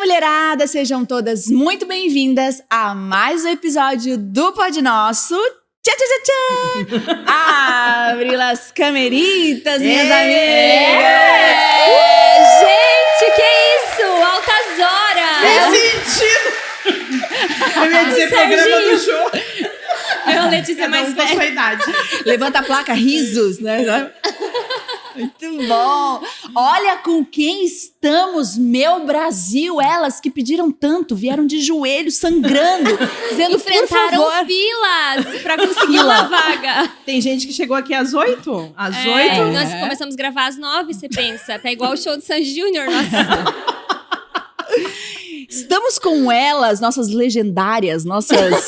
mulherada, sejam todas muito bem-vindas a mais um episódio do Pod Nosso. Tchá, tchá, tchá, tchá. Abre as cameritas, minhas amigas. Gente, que isso? Altas horas. Sentido. Eu ia dizer programa do show. Eu, Letícia, mais com a sua velha. idade. Levanta a placa, risos, né? Muito bom. Olha com quem estamos, meu Brasil. Elas que pediram tanto, vieram de joelhos, sangrando, dizendo, Enfrentaram por favor. filas pra conseguir uma vaga. Tem gente que chegou aqui às 8. Às 8. Nós começamos a gravar às 9, você pensa. Tá igual o show do Sandy Júnior. Nossa. Estamos com elas, nossas legendárias, nossas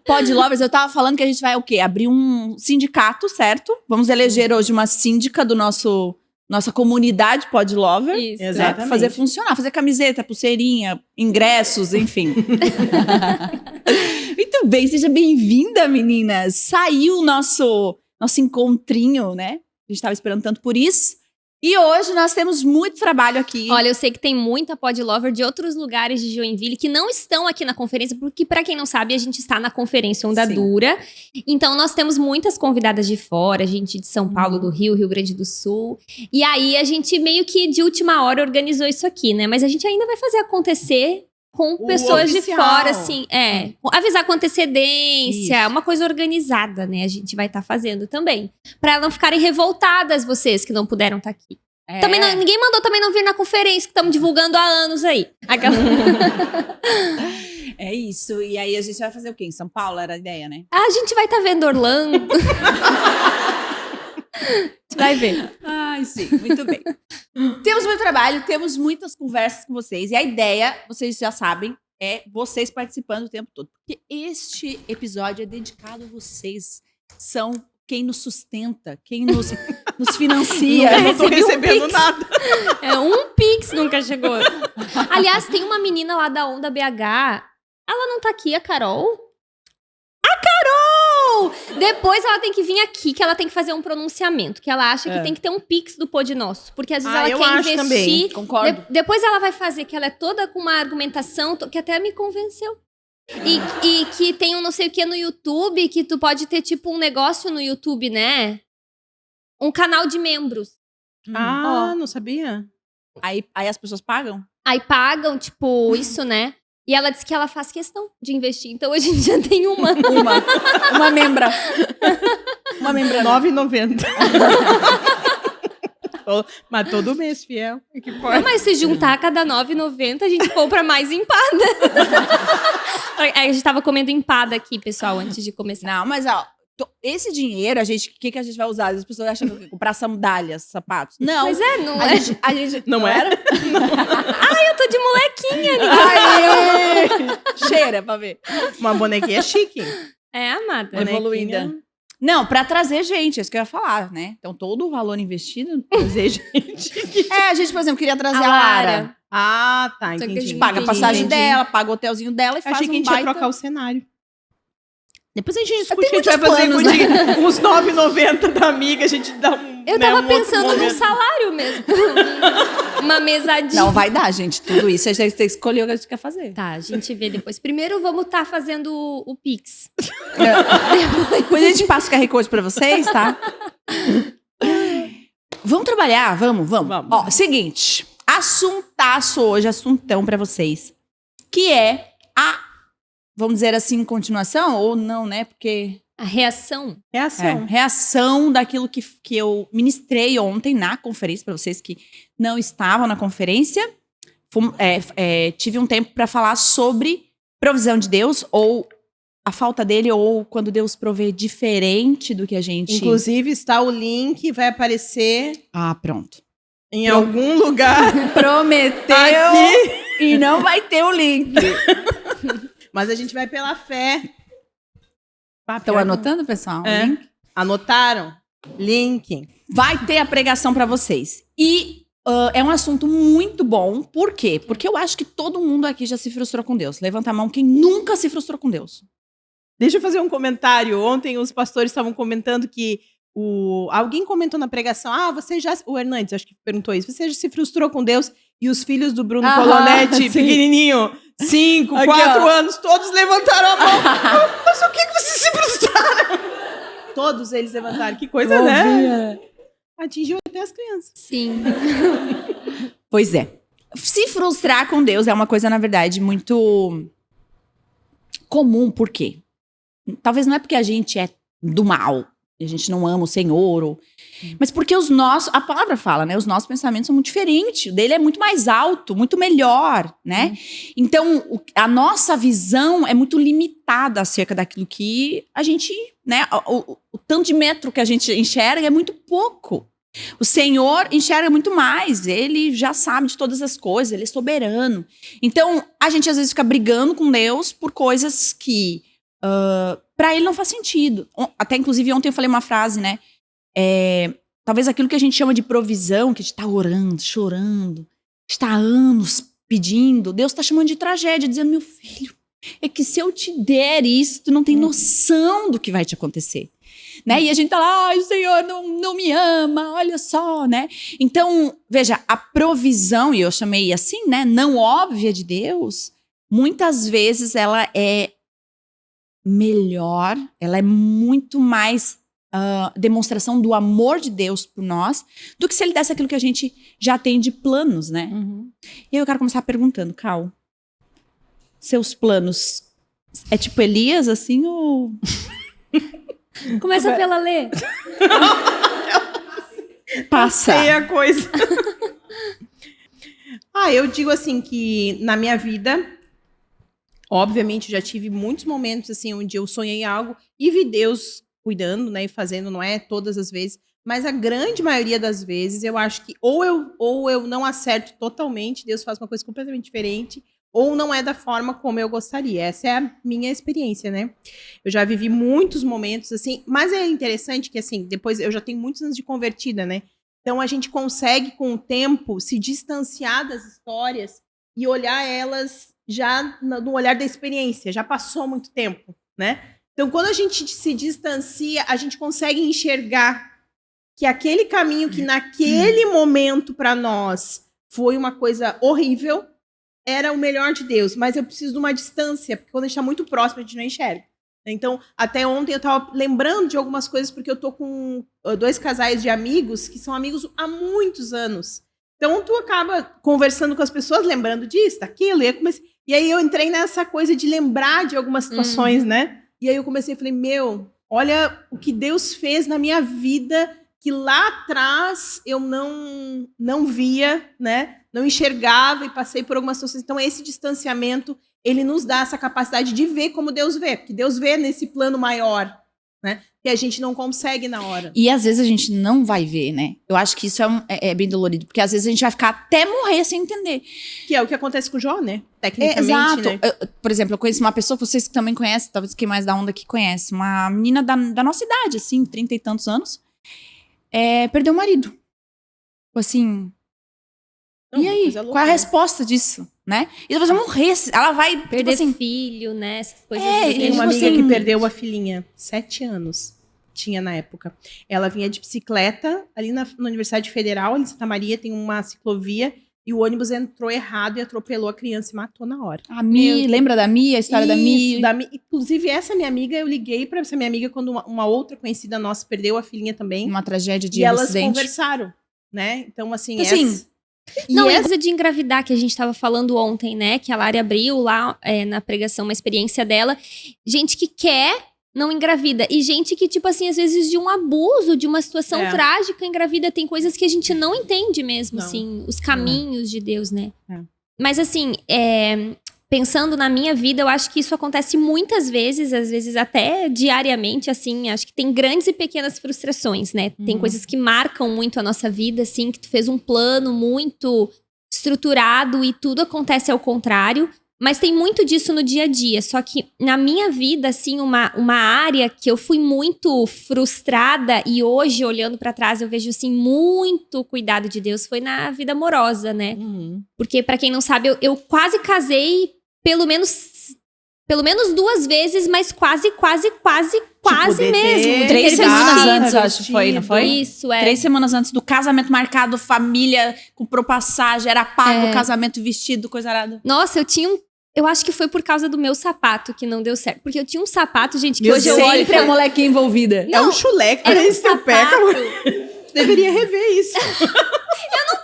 pod lovers. Eu tava falando que a gente vai o quê? Abrir um sindicato, certo? Vamos eleger hoje uma síndica do nossa comunidade pod lover. Isso. Né? Exatamente. Fazer funcionar, fazer camiseta, pulseirinha, ingressos, enfim. Muito bem, seja bem-vinda, meninas. Saiu o nosso encontrinho, né? A gente tava esperando tanto por isso. E hoje nós temos muito trabalho aqui. Olha, eu sei que tem muita pod lover de outros lugares de Joinville que não estão aqui na conferência, porque pra quem não sabe, a gente está na conferência Onda Sim. Dura. Então nós temos muitas convidadas de fora, gente de São Paulo, do Rio, Rio Grande do Sul. E aí a gente meio que de última hora organizou isso aqui, né? Mas a gente ainda vai fazer acontecer com O pessoas de oficial. fora, assim, avisar com antecedência, Isso. uma coisa organizada, né? A gente vai estar fazendo também. Pra não ficarem revoltadas, vocês que não puderam estar aqui. É. Também ninguém mandou também não vir na conferência que estamos divulgando há anos aí. Aquela... É isso. E aí a gente vai fazer o quê? Em São Paulo era a ideia, né? A gente vai estar vendo Orlando. A gente vai ver. Ai, sim. Muito bem. Temos muito trabalho, temos muitas conversas com vocês. E a ideia, vocês já sabem, é vocês participando o tempo todo. Porque este episódio é dedicado a vocês. São quem nos sustenta, quem nos financia. Eu não tô recebi um recebendo Pix. nada. Um Pix nunca chegou. Aliás, tem uma menina lá da Onda BH. Ela não tá aqui, a Carol? A Carol! Depois ela tem que vir aqui, que ela tem que fazer um pronunciamento. Que ela acha que tem que ter um Pix do Pod Nosso. Porque às vezes ela eu quer acho investir. também. Concordo. Depois ela vai fazer, que ela é toda com uma argumentação que até me convenceu. E que tem um não sei o que no YouTube, que tu pode ter tipo um negócio no YouTube, né? Um canal de membros. Não sabia. Aí as pessoas pagam? Aí pagam, tipo, isso, né? E ela disse que ela faz questão de investir. Então hoje a gente já tem uma. Uma membra. Uma membra. R$ 9,90. Mas todo mês, fiel. Que pode. Mas se juntar cada R$ 9,90, a gente compra mais empada. A gente tava comendo empada aqui, pessoal, antes de começar. Não, mas ó, esse dinheiro, o que a gente vai usar? As pessoas acham que comprar sandálias, sapatos. Não. Mas não A é. gente Não era? Eu tô de molequinha. Aê! Cheira pra ver. Uma bonequinha chique. É, amada. Bonequinha. Evoluída. Não, pra trazer gente, é isso que eu ia falar, né? Então, todo o valor investido. Trazer gente. A gente, por exemplo, queria trazer A a Lara. Lara. Ah, tá. Só que a Entendi. gente Paga a passagem Entendi. dela, paga o hotelzinho dela e faz Achei que a um gente ia baita... trocar o cenário. Depois a gente discute Tem o que a gente vai muitos fazer planos, com os 9,90 da amiga. A gente dá um. Eu né, tava um outro pensando num momento. salário mesmo. Uma mesadinha. Não vai dar, gente. Tudo isso a gente tem que escolher o que a gente quer fazer. Tá, a gente vê depois. Primeiro vamos estar fazendo o Pix. Depois a gente passa o QR Code pra vocês, tá? Vamos trabalhar? Vamos. Vamos. Ó, seguinte. Assuntaço hoje, assuntão pra vocês. Que é vamos dizer assim, continuação? Ou não, né? Porque... A reação. Reação. reação daquilo que eu ministrei ontem na conferência, para vocês que não estavam na conferência. Tive um tempo para falar sobre provisão de Deus, ou a falta dele, ou quando Deus provê diferente do que a gente... Inclusive, está o link, vai aparecer Pronto. em algum lugar Prometeu aqui. e não vai ter o link. Mas a gente vai pela fé. Estão anotando, pessoal? O link? Anotaram? Link. Vai ter a pregação para vocês. E é um assunto muito bom. Por quê? Porque eu acho que todo mundo aqui já se frustrou com Deus. Levanta a mão quem nunca se frustrou com Deus. Deixa eu fazer um comentário. Ontem os pastores estavam comentando que alguém comentou na pregação, o Hernandes, acho que perguntou isso, você já se frustrou com Deus? E os filhos do Bruno Aham, Colonetti, sim. pequenininho, 5, Aqui, 4 ó. anos, todos levantaram a mão. Mas o que vocês se frustraram? Todos eles levantaram. Que coisa, né? Atingiu até as crianças. Sim. Pois é. Se frustrar com Deus é uma coisa, na verdade, muito comum. Por quê? Talvez não é porque a gente é do mal, a gente não ama o Senhor, mas porque a palavra fala, né? Os nossos pensamentos são muito diferentes. O dele é muito mais alto, muito melhor, né? Então, a nossa visão é muito limitada acerca daquilo que a gente, né? O tanto de metro que a gente enxerga é muito pouco. O Senhor enxerga muito mais, ele já sabe de todas as coisas, ele é soberano. Então, a gente às vezes fica brigando com Deus por coisas que para ele não faz sentido. Até, inclusive, ontem eu falei uma frase, né? Talvez aquilo que a gente chama de provisão, que a gente tá orando, chorando, está há anos pedindo, Deus tá chamando de tragédia, dizendo, meu filho, é que se eu te der isso, tu não tem noção do que vai te acontecer. Né? E a gente tá lá, ai, o Senhor não me ama, olha só, né? Então, veja, a provisão, e eu chamei assim, né? Não óbvia de Deus, muitas vezes ela é melhor, ela é muito mais demonstração do amor de Deus por nós, do que se ele desse aquilo que a gente já tem de planos, né? E aí eu quero começar perguntando, Cal, seus planos é tipo Elias, assim, ou... Começa pela Lê. Passa. Sei a coisa. Eu digo assim que na minha vida, obviamente, já tive muitos momentos assim onde eu sonhei algo e vi Deus cuidando, né, e fazendo, não é todas as vezes, mas a grande maioria das vezes eu acho que ou eu não acerto totalmente, Deus faz uma coisa completamente diferente, ou não é da forma como eu gostaria. Essa é a minha experiência, né? Eu já vivi muitos momentos assim, mas é interessante que assim, depois eu já tenho muitos anos de convertida, né? Então a gente consegue com o tempo se distanciar das histórias e olhar elas já no olhar da experiência, já passou muito tempo, né? Então quando a gente se distancia, a gente consegue enxergar que aquele caminho que naquele momento para nós foi uma coisa horrível, era o melhor de Deus, mas eu preciso de uma distância, porque quando a gente está muito próximo, a gente não enxerga. Então, até ontem eu estava lembrando de algumas coisas, porque eu tô com 2 casais de amigos, que são amigos há muitos anos. Então, tu acaba conversando com as pessoas, lembrando disso, daquilo, e aí eu entrei nessa coisa de lembrar de algumas situações, né? E aí eu comecei, falei, olha o que Deus fez na minha vida, que lá atrás eu não via, né? Não enxergava e passei por algumas situações. Então, esse distanciamento, ele nos dá essa capacidade de ver como Deus vê. Porque Deus vê nesse plano maior, né? Que a gente não consegue na hora. E às vezes a gente não vai ver, né? Eu acho que isso é bem dolorido. Porque às vezes a gente vai ficar até morrer sem entender. Que é o que acontece com o Jó, né? Tecnicamente, exato. né? Por exemplo, eu conheço uma pessoa, vocês que também conhecem, talvez quem mais da onda que conhece. Uma menina da nossa idade, assim, 30 e tantos anos. Perdeu o marido. Assim... E aí, qual é a resposta disso, né? E depois vai morrer, ela vai... Perder tipo assim, filho, né? Essas coisas. Tem uma tipo amiga assim- que perdeu a filhinha, 7 anos, tinha na época. Ela vinha de bicicleta, ali na Universidade Federal, em Santa Maria, tem uma ciclovia, e o ônibus entrou errado e atropelou a criança e matou na hora. A Mi, lembra da Mi, a história da Mi? Inclusive, essa minha amiga, eu liguei pra essa minha amiga quando uma outra conhecida nossa perdeu a filhinha também. Uma tragédia de E elas acidente. conversaram, né? Então, assim, Não, e coisa de engravidar que a gente tava falando ontem, né? Que a Lari abriu lá na pregação uma experiência dela. Gente que quer, não engravida. E gente que, tipo assim, às vezes de um abuso, de uma situação trágica, engravida. Tem coisas que a gente não entende mesmo, assim. Os caminhos de Deus, né? Mas assim, pensando na minha vida, eu acho que isso acontece muitas vezes, às vezes até diariamente, assim. Acho que tem grandes e pequenas frustrações, né? Tem coisas que marcam muito a nossa vida, assim, que tu fez um plano muito estruturado e tudo acontece ao contrário. Mas tem muito disso no dia a dia. Só que na minha vida, assim, uma área que eu fui muito frustrada e hoje, olhando pra trás, eu vejo, assim, muito cuidado de Deus, foi na vida amorosa, né? Porque, pra quem não sabe, eu quase casei pelo menos 2 vezes, mas quase quase poder ter- mesmo. de 3 ter semanas vestido. antes, eu acho que foi, não foi? Isso, 3 semanas antes do casamento marcado, família, comprou passagem, era pago, casamento, vestido, coisa arada. Nossa, eu acho que foi por causa do meu sapato que não deu certo. Porque eu tinha um sapato, gente, que Meu hoje eu Deus. olho e Sempre a falo, molequinha envolvida. É um chulé que era um parece teu pé, sapato. cara. Deveria rever isso.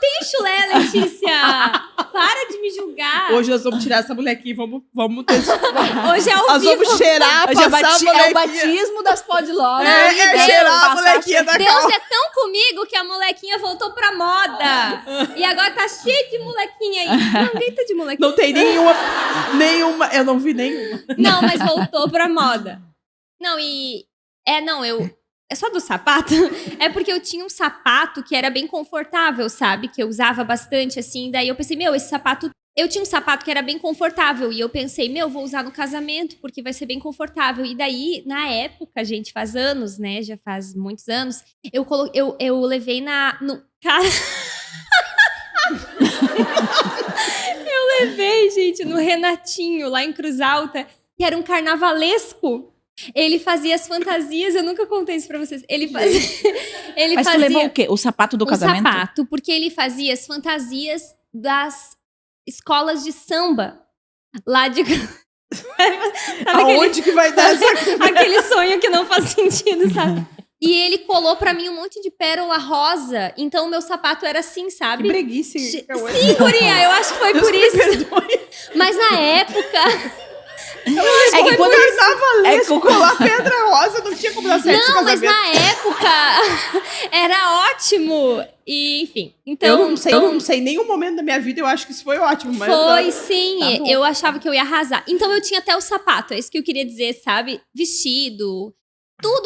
Tem chulé, Letícia! Para de me julgar. Hoje nós vamos tirar essa molequinha e vamos ter... Hoje é ao Nós vivo. vamos cheirar, Hoje é, passar a é o molequinha. batismo das podlove. É, Deus, cheirar a passar- molequinha da Deus calça. é tão comigo que a molequinha voltou pra moda. E agora tá cheio de molequinha aí. Não, ninguém tá de molequinha. Não tem nenhuma... Eu não vi nenhuma. Não, mas voltou pra moda. Não, é só do sapato? É porque eu tinha um sapato que era bem confortável, sabe? Que eu usava bastante, assim. Daí eu pensei, esse sapato... Eu tinha um sapato que era bem confortável. E eu pensei, vou usar no casamento, porque vai ser bem confortável. E daí, na época, gente, faz anos, né? Já faz muitos anos. Eu levei Cara... eu levei, gente, no Renatinho, lá em Cruz Alta, que era um carnavalesco. Ele fazia as fantasias, eu nunca contei isso pra vocês. Ele fazia. Mas tu levou o quê? O sapato do casamento? O sapato, porque ele fazia as fantasias das escolas de samba. Lá de. Sabe Aonde que vai dar essa... aquele sonho que não faz sentido, sabe? E ele colou pra mim um monte de pérola rosa. Então o meu sapato era assim, Que sabe? breguice. Sim, guria, eu acho que foi Deus por me isso. perdoe. Mas na época. É que quando Carnavalesco, colar pedra rosa, não tinha como dar certo esse Não, mas casamento. na época era ótimo. E, enfim. Então, Eu não sei nenhum momento da minha vida, eu acho que isso foi ótimo. Mas foi, sim. Tá bom. Eu achava que eu ia arrasar. Então eu tinha até o sapato, é isso que eu queria dizer, sabe? Vestido.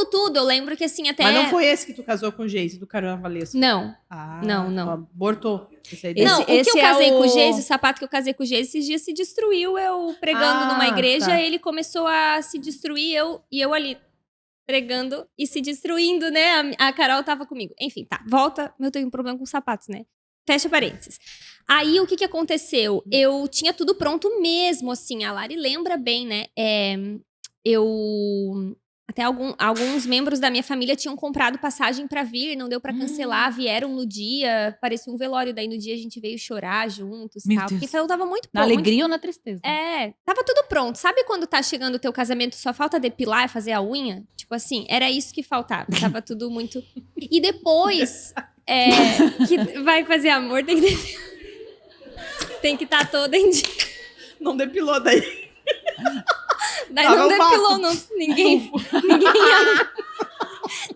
Tudo. Eu lembro que assim, até. Mas não foi esse que tu casou com o Geise, do carnavalesco? Não. Ah, não. Abortou essa ideia. Não, Esse o que eu é casei o- com o Geise, o sapato que eu casei com o Geise, esses dias se destruiu. Eu pregando numa igreja, tá. ele começou a se destruir, eu ali pregando e se destruindo, né? A Carol tava comigo. Enfim, tá, volta. Eu tenho um problema com sapatos, né? Fecha parênteses. Aí, o que aconteceu? Eu tinha tudo pronto mesmo, assim. A Lari lembra bem, né? Até alguns membros da minha família tinham comprado passagem pra vir, não deu pra cancelar, vieram no dia, parecia um velório. Daí no dia a gente veio chorar juntos e Meu tal. Deus. Porque eu tava muito Na alegria ou na tristeza? tava tudo pronto. Sabe quando tá chegando o teu casamento, só falta depilar e fazer a unha? Tipo assim, era isso que faltava. Tava tudo muito... E depois, que vai fazer amor, tem que estar toda em dia. Não depilou daí. Daí Tava não o depilou, não. Ninguém ia...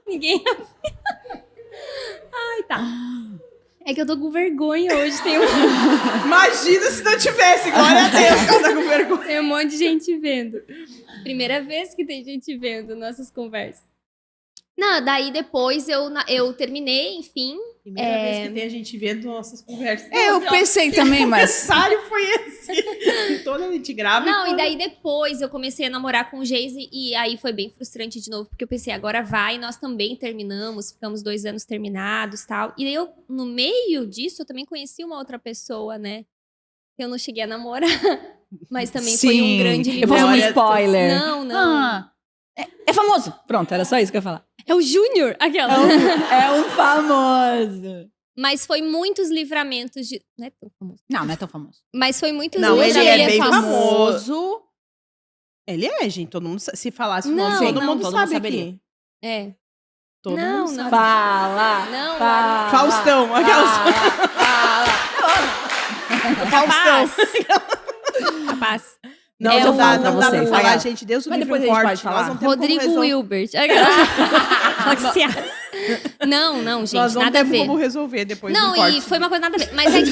Ninguém ia... Ai, tá. É que eu tô com vergonha hoje. Imagina se não tivesse. Glória a Deus, que ela tá com vergonha. Tem um monte de gente vendo. Primeira vez que tem gente vendo nossas conversas. Não, daí depois eu terminei, enfim. Primeira vez que tem a gente vendo nossas conversas. Eu pensei também, mas... necessário foi esse. Toda a gente grava. Não, e daí depois eu comecei a namorar com o Geise e aí foi bem frustrante de novo, porque eu pensei, agora vai, nós também terminamos, ficamos 2 anos terminados e tal. E daí eu, no meio disso, eu também conheci uma outra pessoa, né? Eu não cheguei a namorar, mas também foi um grande Eu vou fazer um livramento. spoiler. Não. Ah, é famoso. Pronto, era só isso que eu ia falar. É o Júnior, aquela. É um famoso. Mas foi muitos livramentos de... Não é tão famoso. Não é tão famoso. Mas foi muitos Não, ele livramentos. é bem famoso. Ele é, gente. Todo mundo se falasse o Não, nome, todo não, mundo todo sabe mundo saberia. aqui. É. Todo Não, mundo não. sabe. Fala. Não, fala, Faustão, aquelas... Capaz. Capaz. Não, É não o- dá, pra não dá você, pra vai falar, lá. gente. Deus o Mas livre depois a gente corte. pode falar. Nós não temos Rodrigo como resolver. Wilbert. Não, gente, Nós não nada a temos ver. como resolver depois Não, do corte. e foi uma coisa nada a ver. Mas é que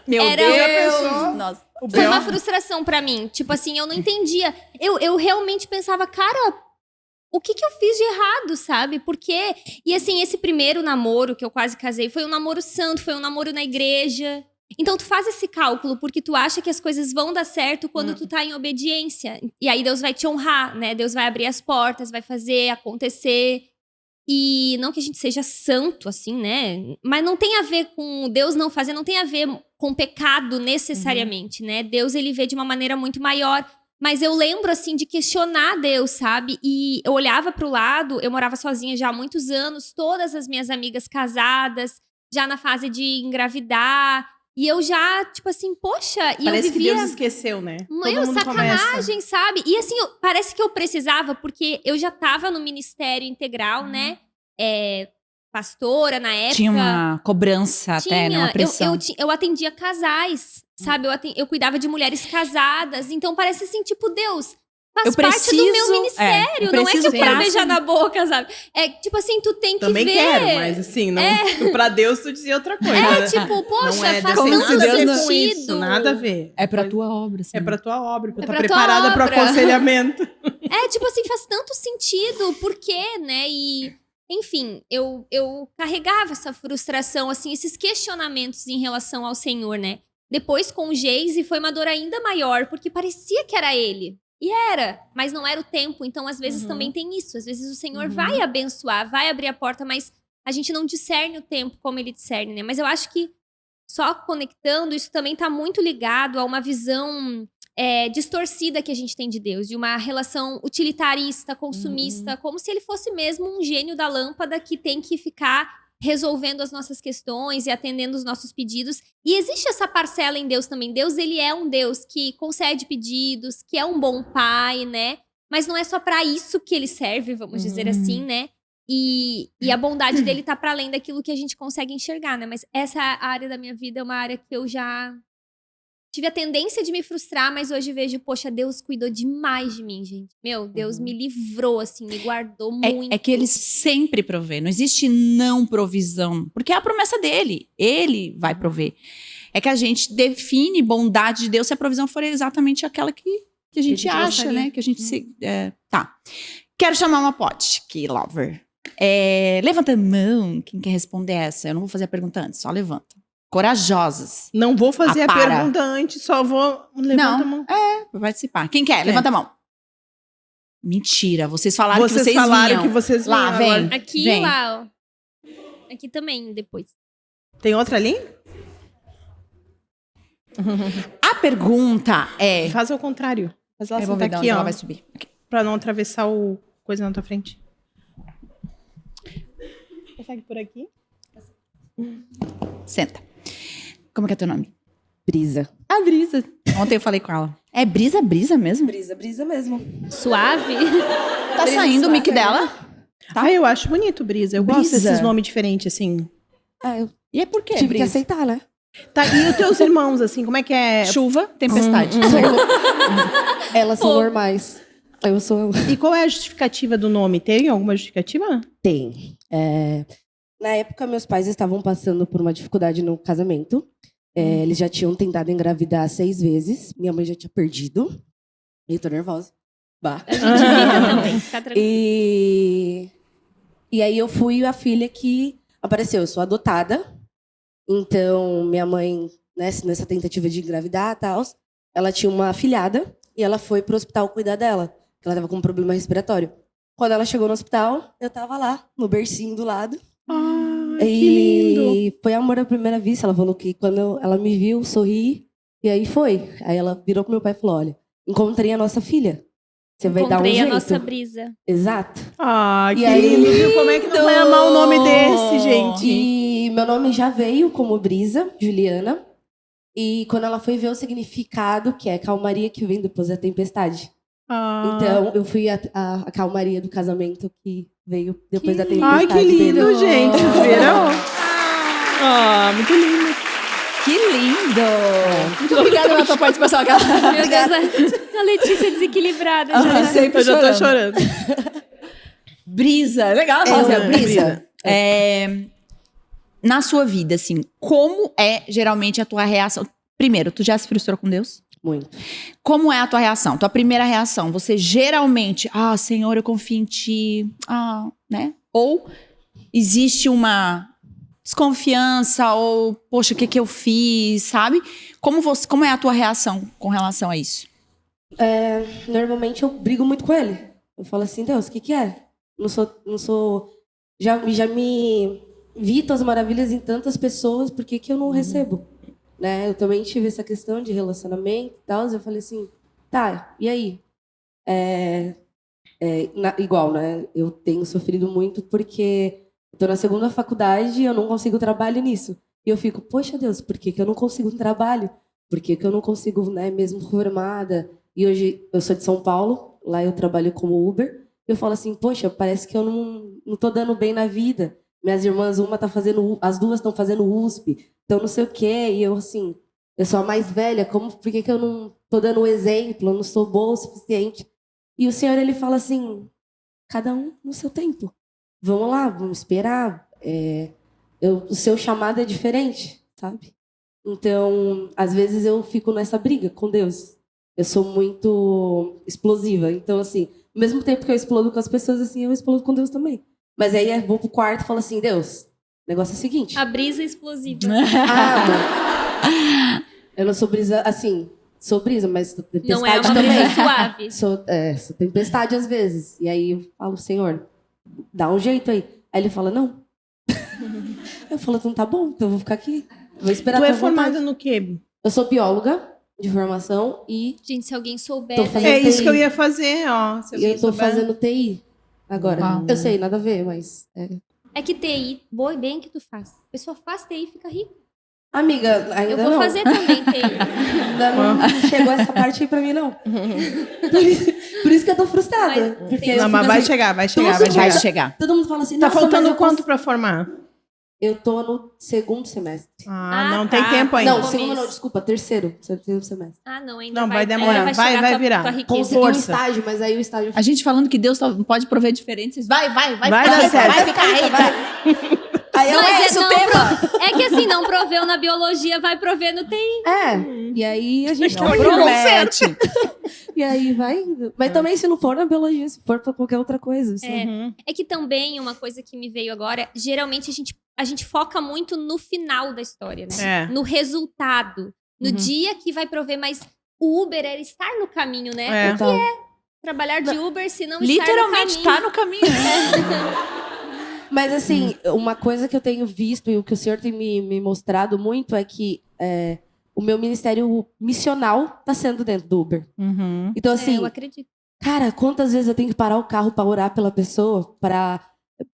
Meu Era Deus. pensou? Nossa. O foi B.O. uma frustração pra mim. Tipo assim, eu não entendia. Eu realmente pensava, cara, o que eu fiz de errado, sabe? Por quê? E assim, esse primeiro namoro que eu quase casei foi um namoro santo, foi um namoro na igreja. Então tu faz esse cálculo porque tu acha que as coisas vão dar certo quando tu tá em obediência. E aí Deus vai te honrar, né? Deus vai abrir as portas, vai fazer acontecer. E não que a gente seja santo, assim, né? Mas não tem a ver com Deus não fazer, não tem a ver com pecado necessariamente, né? Deus, ele vê de uma maneira muito maior. Mas eu lembro, assim, de questionar Deus, sabe? E eu olhava pro lado, eu morava sozinha já há muitos anos, todas as minhas amigas casadas, já na fase de engravidar. E eu já, tipo assim, poxa, e Parece eu vivia... que Deus esqueceu, né? Meu, sacanagem, sabe? E assim, parece que eu precisava, porque eu já tava no ministério integral, né? Pastora na época. Tinha uma cobrança até, né? Uma pressão. Eu atendia casais, sabe? Eu cuidava de mulheres casadas. Então parece assim, tipo, Deus, faz parte do meu ministério. Não é que eu quero beijar na boca, sabe? É tipo assim, tu tem que Também ver. quero, mas assim, não, pra Deus tu dizia outra coisa. Tipo, poxa, não é faz Deus, tanto nada a ver com sentido. isso, nada a ver. É pra tua obra, assim. É pra tua obra, pra É estar pra tua preparada pro obra. aconselhamento. Tipo assim, faz tanto sentido. Por quê, né? E, enfim, eu carregava essa frustração, assim, esses questionamentos em relação ao Senhor, né? Depois, com o Geise, foi uma dor ainda maior, porque parecia que era ele. E era, mas não era o tempo. Então, às vezes, também tem isso. Às vezes, o Senhor vai abençoar, vai abrir a porta, mas a gente não discerne o tempo como ele discerne, né? Mas eu acho que, só conectando, isso também tá muito ligado a uma visão distorcida que a gente tem de Deus, de uma relação utilitarista, consumista, como se ele fosse mesmo um gênio da lâmpada que tem que ficar resolvendo as nossas questões e atendendo os nossos pedidos. E existe essa parcela em Deus também. Deus, ele é um Deus que concede pedidos, que é um bom pai, né? Mas não é só pra isso que ele serve, vamos dizer assim, né? E a bondade dele tá para além daquilo que a gente consegue enxergar, né? Mas essa área da minha vida é uma área que eu já tive a tendência de me frustrar, mas hoje vejo, poxa, Deus cuidou demais de mim, gente. Meu, Deus me livrou, assim, me guardou muito. É que ele sempre provê. Não existe não provisão. Porque é a promessa dele. Ele vai prover. É que a gente define bondade de Deus se a provisão for exatamente aquela que a gente acha, gostaria. né? Que a gente se... tá. Quero chamar uma pote aqui, lover. Levanta a mão. Quem quer responder essa? Eu não vou fazer a pergunta antes, só levanta. Corajosas. Não vou fazer a Para. pergunta antes, só vou levantar a mão. Pra participar. Quem quer? Levanta a mão. Mentira. Vocês falaram que Vocês vocês falaram vinham. que vocês Lá, vinham vem. agora. Aqui Vem. e lá, ó. Aqui também, depois. Tem outra ali? A pergunta é... Faz ao contrário. Faz ela vamos sentar ver de aqui, onde ó. ela vai subir. Aqui. Pra não atravessar o coisa na tua frente. Consegue por aqui? Senta. Como que é teu nome? Brisa. A Brisa. Ontem eu falei com ela. É Brisa mesmo? Brisa mesmo. Suave? Tá Brisa saindo o mic suave, dela? Tá. Ah, eu acho bonito, Brisa. Eu gosto Brisa. desses nomes diferentes, assim. Ah, eu E é por quê, tive que Brisa? aceitar, né? Tá, e os teus irmãos, assim, como é que é? Chuva, tempestade. Elas são Fogo. normais. Eu sou... E qual é a justificativa do nome? Tem alguma justificativa? Tem. Na época, meus pais estavam passando por uma dificuldade no casamento. Eles já tinham tentado engravidar 6 vezes. Minha mãe já tinha perdido. Eu tô nervosa. Bah. A gente fica também, fica tranquilo. E aí eu fui a filha que apareceu. Eu sou adotada. Então, minha mãe, né, nessa tentativa de engravidar e tal, ela tinha uma afilhada e ela foi pro hospital cuidar dela. Ela tava com um problema respiratório. Quando ela chegou no hospital, eu tava lá, no bercinho do lado. Ah, que lindo. E foi amor à primeira vista. Ela falou que quando ela me viu, sorri. E aí foi. Aí ela virou pro meu pai e falou, olha, encontrei a nossa filha. Você vai dar um Encontrei jeito. a nossa Brisa. Exato. Ah, que E aí? lindo, viu? Como é que não vai amar o nome desse, gente? E meu nome já veio como Brisa, Juliana. E quando ela foi ver o significado, que é calmaria que vem depois da tempestade. Ah. Então, eu fui a calmaria do casamento que veio depois da tempestade. Ai, que lindo, dele. gente. Vocês viram? Ah, muito lindo. Que lindo! Muito obrigada pela tua participação. Meu Deus, a Letícia desequilibrada. Já. Sempre Eu já tô chorando. chorando. Brisa, legal falar assim, Brisa. Brisa. Na sua vida, assim, como é geralmente a tua reação? Primeiro, tu já se frustrou com Deus? Muito. Como é a tua reação? Tua primeira reação? Você geralmente, Senhor, eu confio em ti, né? Ou existe uma desconfiança ou, poxa, o que eu fiz, sabe? Como é a tua reação com relação a isso? Normalmente eu brigo muito com ele. Eu falo assim, Deus, o que é? Não sou... Já me vi tuas maravilhas em tantas pessoas, por que eu não recebo? Né? Eu também tive essa questão de relacionamento e tal. Eu falei assim, Tá, e aí? Igual, né? Eu tenho sofrido muito porque eu tô na segunda faculdade e eu não consigo trabalho nisso. E eu fico, poxa Deus, por que que eu não consigo um trabalho? Por que que eu não consigo, né, mesmo formada? E hoje eu sou de São Paulo, lá eu trabalho como Uber. Eu falo assim, poxa, parece que eu não tô dando bem na vida. Minhas irmãs, as duas estão fazendo USP, então não sei o quê. E eu, assim, eu sou a mais velha, por que que eu não tô dando um exemplo? Eu não sou boa o suficiente. E o Senhor, ele fala assim, cada um no seu tempo. Vamos lá, vamos esperar. O seu chamado é diferente, sabe? Então, às vezes eu fico nessa briga com Deus. Eu sou muito explosiva. Então, assim, ao mesmo tempo que eu explodo com as pessoas, assim, eu explodo com Deus também. Mas aí eu vou pro quarto e falo assim, Deus, o negócio é o seguinte. A brisa explosiva. Eu não sou brisa, assim, sou brisa, mas tempestade Não é uma também. brisa suave. Sou tempestade às vezes. E aí eu falo, Senhor, dá um jeito aí. Aí ele fala, não. Eu falo, então tá bom, então eu vou ficar aqui. Vou esperar. Tu a é tua formada vontade. no quê? Eu sou bióloga de formação e Gente, se alguém souber... Tô fazendo É isso TI. que eu ia fazer, ó. Se eu alguém tô souber. fazendo TI agora. Uau. Eu sei, nada a ver, mas... É que TI, boa e bem que tu faz. A pessoa faz TI e fica rica. Amiga, ainda Eu vou não. fazer também TI. Ainda não chegou essa parte aí pra mim, não. Por isso que eu tô frustrada. Mas- Porque eu Não, fico mas vai assim, chegar, vai chegar, tudo vai Vai chegar. chegar. todo mundo fala assim, Tá nossa, faltando mas eu quanto pra formar? Eu tô no segundo semestre. Não tá. tem tempo ainda. Não, começo. segundo não, desculpa, terceiro semestre. Ah, não, ainda Não, vai ainda demorar. Vai chegar virar. tua riqueza. Consegui um força. estágio, mas aí o estágio... A gente falando que Deus pode prover diferente. Vocês vai Vai ficar dar rica, certo. vai ficar rica. Aí eu, Mas esse o não, tema. É que assim, não proveu na biologia, vai prover no TI. E aí a gente Não tá promete. E aí vai indo. Mas também se não for na biologia, se for pra qualquer outra coisa. Assim. Uhum. É que também, uma coisa que me veio agora, geralmente a gente foca muito no final da história, né? É. No resultado. No dia que vai prover, mas o Uber era estar no caminho, né? É. Então, Trabalhar de Uber, se não Literalmente estar tá no caminho. mas assim, uma coisa que eu tenho visto e o que o senhor tem me mostrado muito é que o meu ministério missional tá sendo dentro do Uber. Uhum. Então, no caminho. assim, Eu acredito. cara, quantas vezes eu tenho que parar o carro pra orar pela pessoa, pra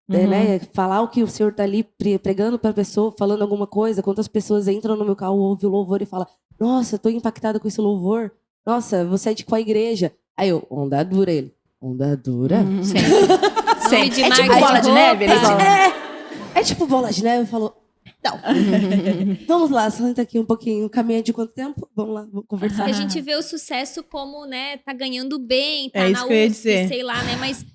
né, falar o que o senhor tá ali pregando pra pessoa, falando alguma coisa. Quantas pessoas entram no meu carro, ouvem o louvor e falam, nossa, eu tô impactada com esse louvor. Nossa, você é de qual igreja? Aí eu, onda dura, ele. Onda dura? Nome de É tipo marca bola de roupa. neve, eles falam. É tipo bola de neve, falou. Não. Vamos lá, senta aqui um pouquinho. Caminha de quanto tempo? Vamos lá, vamos conversar. A gente vê o sucesso como, né, tá ganhando bem, tá É isso na que eu ia USP, dizer. sei lá, né? Mas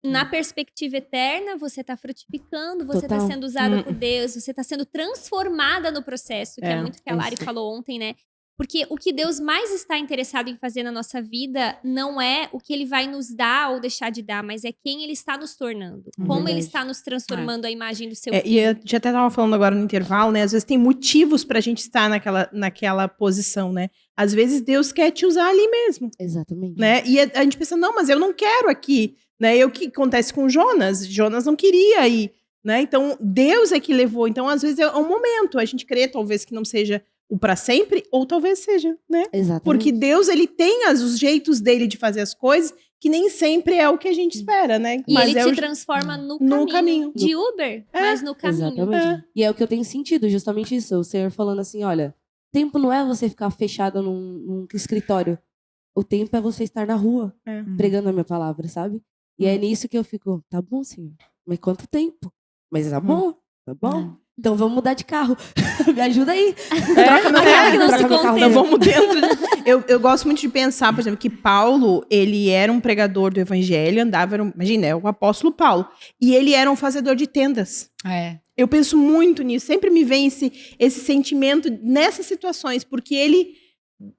na perspectiva eterna, você tá frutificando, você tá Total. sendo usada por Deus, você tá sendo transformada no processo, que é muito o que a Lari isso. falou ontem, né? Porque o que Deus mais está interessado em fazer na nossa vida não é o que ele vai nos dar ou deixar de dar, mas é quem ele está nos tornando. Como ele Verdade. está nos transformando a imagem do seu E filho. a gente até tava falando agora no intervalo, né? Às vezes tem motivos pra gente estar naquela posição, né? Às vezes Deus quer te usar ali mesmo, Exatamente. né? E a gente pensa, não, mas eu não quero aqui, né? E o que acontece com Jonas? Jonas não queria ir, né? Então, Deus é que levou. Então, às vezes é um momento. A gente crê, talvez, que não seja o pra sempre, ou talvez seja, né? Exatamente. Porque Deus, ele tem os jeitos dele de fazer as coisas que nem sempre é o que a gente espera, né? E ele é te o- transforma no no caminho. caminho. De Uber, mas no caminho. Exatamente. E é o que eu tenho sentido, justamente isso. O Senhor falando assim, olha, tempo não é você ficar fechada num escritório. O tempo é você estar na rua, É. pregando a minha palavra, sabe? E é nisso que eu fico, tá bom, Senhor, mas quanto tempo? Mas tá bom, tá bom. Então vamos mudar de carro. Me ajuda aí. Troca meu Aquela que não troca se meu carro. contém. Não, vamos dentro. Eu gosto muito de pensar, por exemplo, que Paulo, ele era um pregador do evangelho, imagina, é o apóstolo Paulo. E ele era um fazedor de tendas. É. Eu penso muito nisso. Sempre me vem esse sentimento nessas situações, porque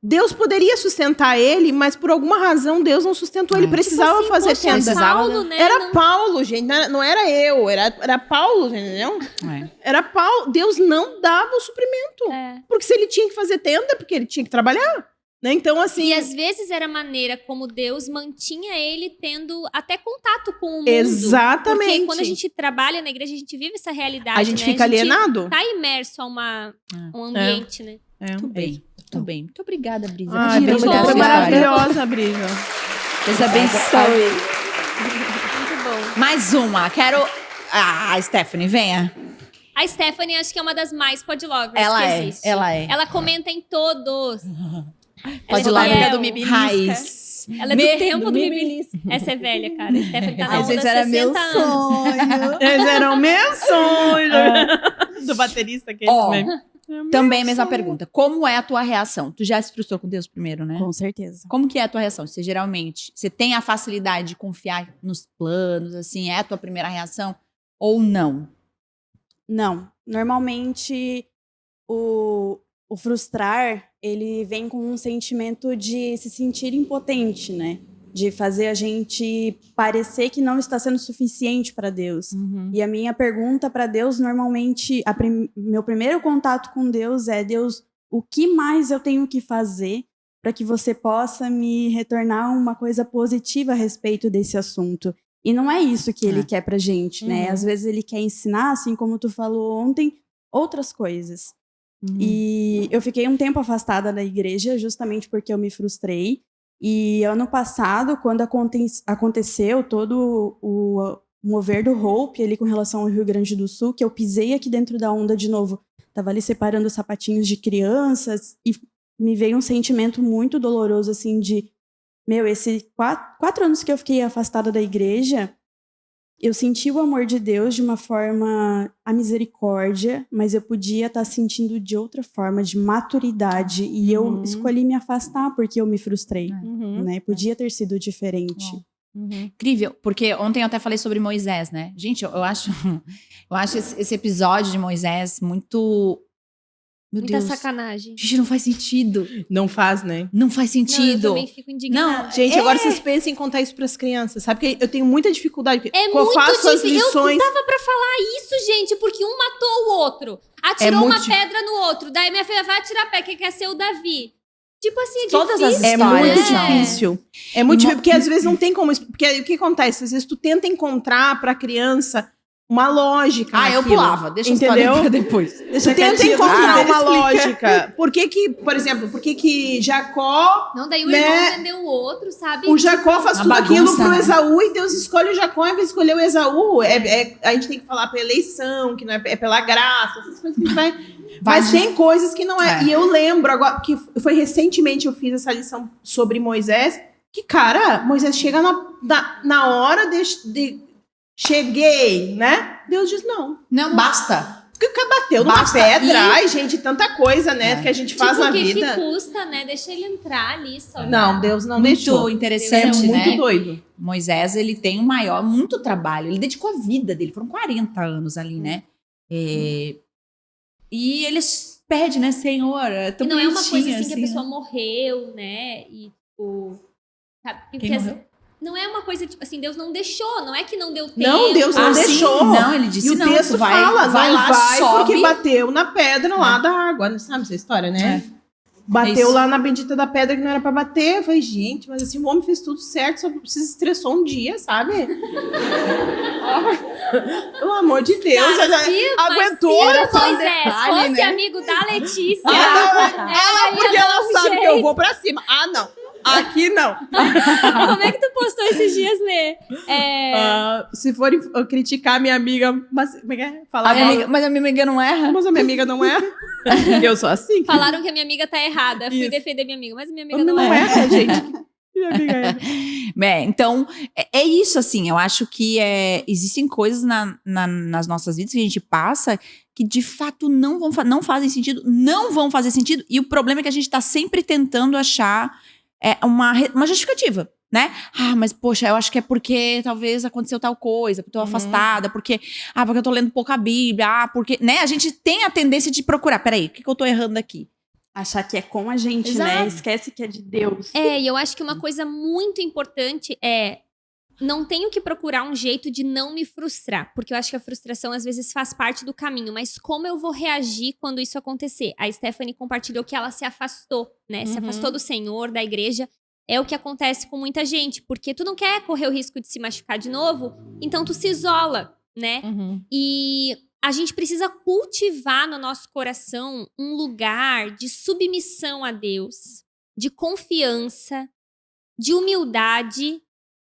Deus poderia sustentar ele, mas por alguma razão Deus não sustentou. Ele precisava Tipo assim, fazer poxa, tenda. Paulo, né? Era não- Paulo, gente. Não era eu. Era Paulo, entendeu? É. Era Paulo. Deus não dava o suprimento. É. Porque se ele tinha que fazer tenda, porque ele tinha que trabalhar. Né? Então, assim. E às vezes era a maneira como Deus mantinha ele tendo até contato com o mundo. Exatamente. Porque quando a gente trabalha na igreja, a gente vive essa realidade. a gente né? fica alienado. Tá imerso a um ambiente, né? Muito bem. Muito bem. Muito obrigada, Brisa. Ai, por Brisa, compartilhar foi sua história. maravilhosa, Brisa. Deus abençoe. Muito bom. Mais uma. Quero... Ah, Stephanie, venha. A Stephanie acho que é uma das mais podlovers Ela que é. existe. Ela é. Ela comenta em todos. Pode Ela lá, é amiga fiel. do Mibilisca. Raiz. Ela é do tempo do Mibilisca. Essa é velha, cara. A Stephanie tá na onda há 60 anos. sonho. Esse era o meu sonho. Do baterista aquele Ó, também. Também a mesma pergunta. Como é a tua reação? Tu já se frustrou com Deus primeiro, né? Com certeza. Como que é a tua reação? Você geralmente, você tem a facilidade de confiar nos planos, assim, é a tua primeira reação? Ou não? Não. Normalmente, o frustrar, ele vem com um sentimento de se sentir impotente, né? De fazer a gente parecer que não está sendo suficiente para Deus. E a minha pergunta para Deus, normalmente, meu primeiro contato com Deus é: Deus, o que mais eu tenho que fazer para que você possa me retornar uma coisa positiva a respeito desse assunto? E não é isso que ele quer pra gente, né? Às vezes ele quer ensinar, assim como tu falou ontem, outras coisas. E eu fiquei um tempo afastada da igreja justamente porque eu me frustrei. E ano passado, quando aconteceu todo o mover do Hope ali com relação ao Rio Grande do Sul, que eu pisei aqui dentro da onda de novo, tava ali separando os sapatinhos de crianças e me veio um sentimento muito doloroso, assim, de... Meu, esses 4 anos que eu fiquei afastada da igreja, eu senti o amor de Deus de uma forma, a misericórdia, mas eu podia estar sentindo de outra forma, de maturidade. E eu escolhi me afastar porque eu me frustrei, né? Podia ter sido diferente. Incrível, porque ontem eu até falei sobre Moisés, né? Gente, eu acho esse episódio de Moisés muito... Meu Muita Deus. sacanagem. Gente, não faz sentido. Não faz, né? Não faz Não, eu sentido. também fico indignada. Não, Gente, agora vocês pensem em contar isso pras crianças, sabe? Porque eu tenho muita dificuldade. Porque É eu muito faço as difícil. lições. Eu tava pra falar isso, gente, porque um matou o outro. Atirou muito uma pedra no outro. Daí minha filha vai atirar a pedra, que quer ser o Davi. Tipo assim, é Todas difícil. as É histórias muito são. difícil. É muito difícil, porque às vezes não tem como. Porque o que acontece? Às vezes tu tenta encontrar pra criança uma lógica. Ah, eu naquilo. pulava. Deixa a Entendeu? história pra depois. Tu tenta encontrar uma lógica. Por que que, por exemplo, por que que Jacó... Não, daí o Né? irmão entendeu o outro, sabe? O Jacó faz Uma tudo aquilo bagunça, pro né? Esaú e Deus escolhe o Jacó ao invés de escolher o Esaú. A gente tem que falar pela eleição, que não é pela graça, essas coisas que a gente vai... Mas tem coisas que não é. É. E eu lembro agora, que foi recentemente eu fiz essa lição sobre Moisés, que, cara, Moisés chega na hora de cheguei, né? Deus diz não. Não, basta. Porque o cara bateu numa Basta pedra. ir. Ai, gente, tanta coisa, né? Que a gente faz Tipo, na o que vida. que custa, né? Deixa ele entrar ali só. Não, Deus não Muito deixou. interessante, Isso é muito né? doido. Moisés, ele tem muito trabalho. Ele dedicou a vida dele. Foram 40 anos ali, né? E ele pede, né, Senhor? E não é uma coisa assim que a pessoa morreu, né? E, tipo... Sabe? Porque Quem morreu? não é uma coisa, tipo assim, Deus não deixou. Não é que não deu tempo. Não, Deus não sim. deixou. Não, ele disse E o não. texto Tu vai, fala, vai não lá, vai sobe. porque bateu na pedra lá da água. Não sabe essa história, né? Bateu Isso. lá na bendita da pedra que não era pra bater. Eu falei, gente, mas assim, o homem fez tudo certo, só se estressou um dia, sabe? Pelo amor de Deus, Cara, ela se- aguentou. Mas Era se só o Moisés detalhe, fosse né? amigo da Letícia, ela, porque ia dar ela um sabe que jeito. eu vou pra cima. Ah, não. Aqui não. Como é que tu postou esses dias, Lê? Se forem criticar minha amiga, mas como é que é? Falar mal, Mas a minha amiga não erra. mas a minha amiga não é. Eu sou assim. Falaram que a minha amiga tá errada. Fui Isso. defender minha amiga, mas minha amiga Não, não é, gente. Minha amiga é. Então, é isso, assim. Eu acho que existem coisas nas nossas vidas que a gente passa que, de fato, não fazem sentido, não vão fazer sentido. E o problema é que a gente tá sempre tentando achar uma justificativa, né? Ah, mas, poxa, eu acho que é porque talvez aconteceu tal coisa, porque eu tô afastada, porque eu tô lendo pouca Bíblia, porque, né? A gente tem a tendência de procurar, peraí, o que eu tô errando aqui? Achar que é com a gente, né? Exato. Esquece que é de Deus. E eu acho que uma coisa muito importante é não tenho que procurar um jeito de não me frustrar, porque eu acho que a frustração às vezes faz parte do caminho, mas como eu vou reagir quando isso acontecer? A Stephanie compartilhou que ela se afastou, né? Se afastou do Senhor, da igreja. É o que acontece com muita gente, porque tu não quer correr o risco de se machucar de novo, então tu se isola, né? E a gente precisa cultivar no nosso coração um lugar de submissão a Deus, de confiança, de humildade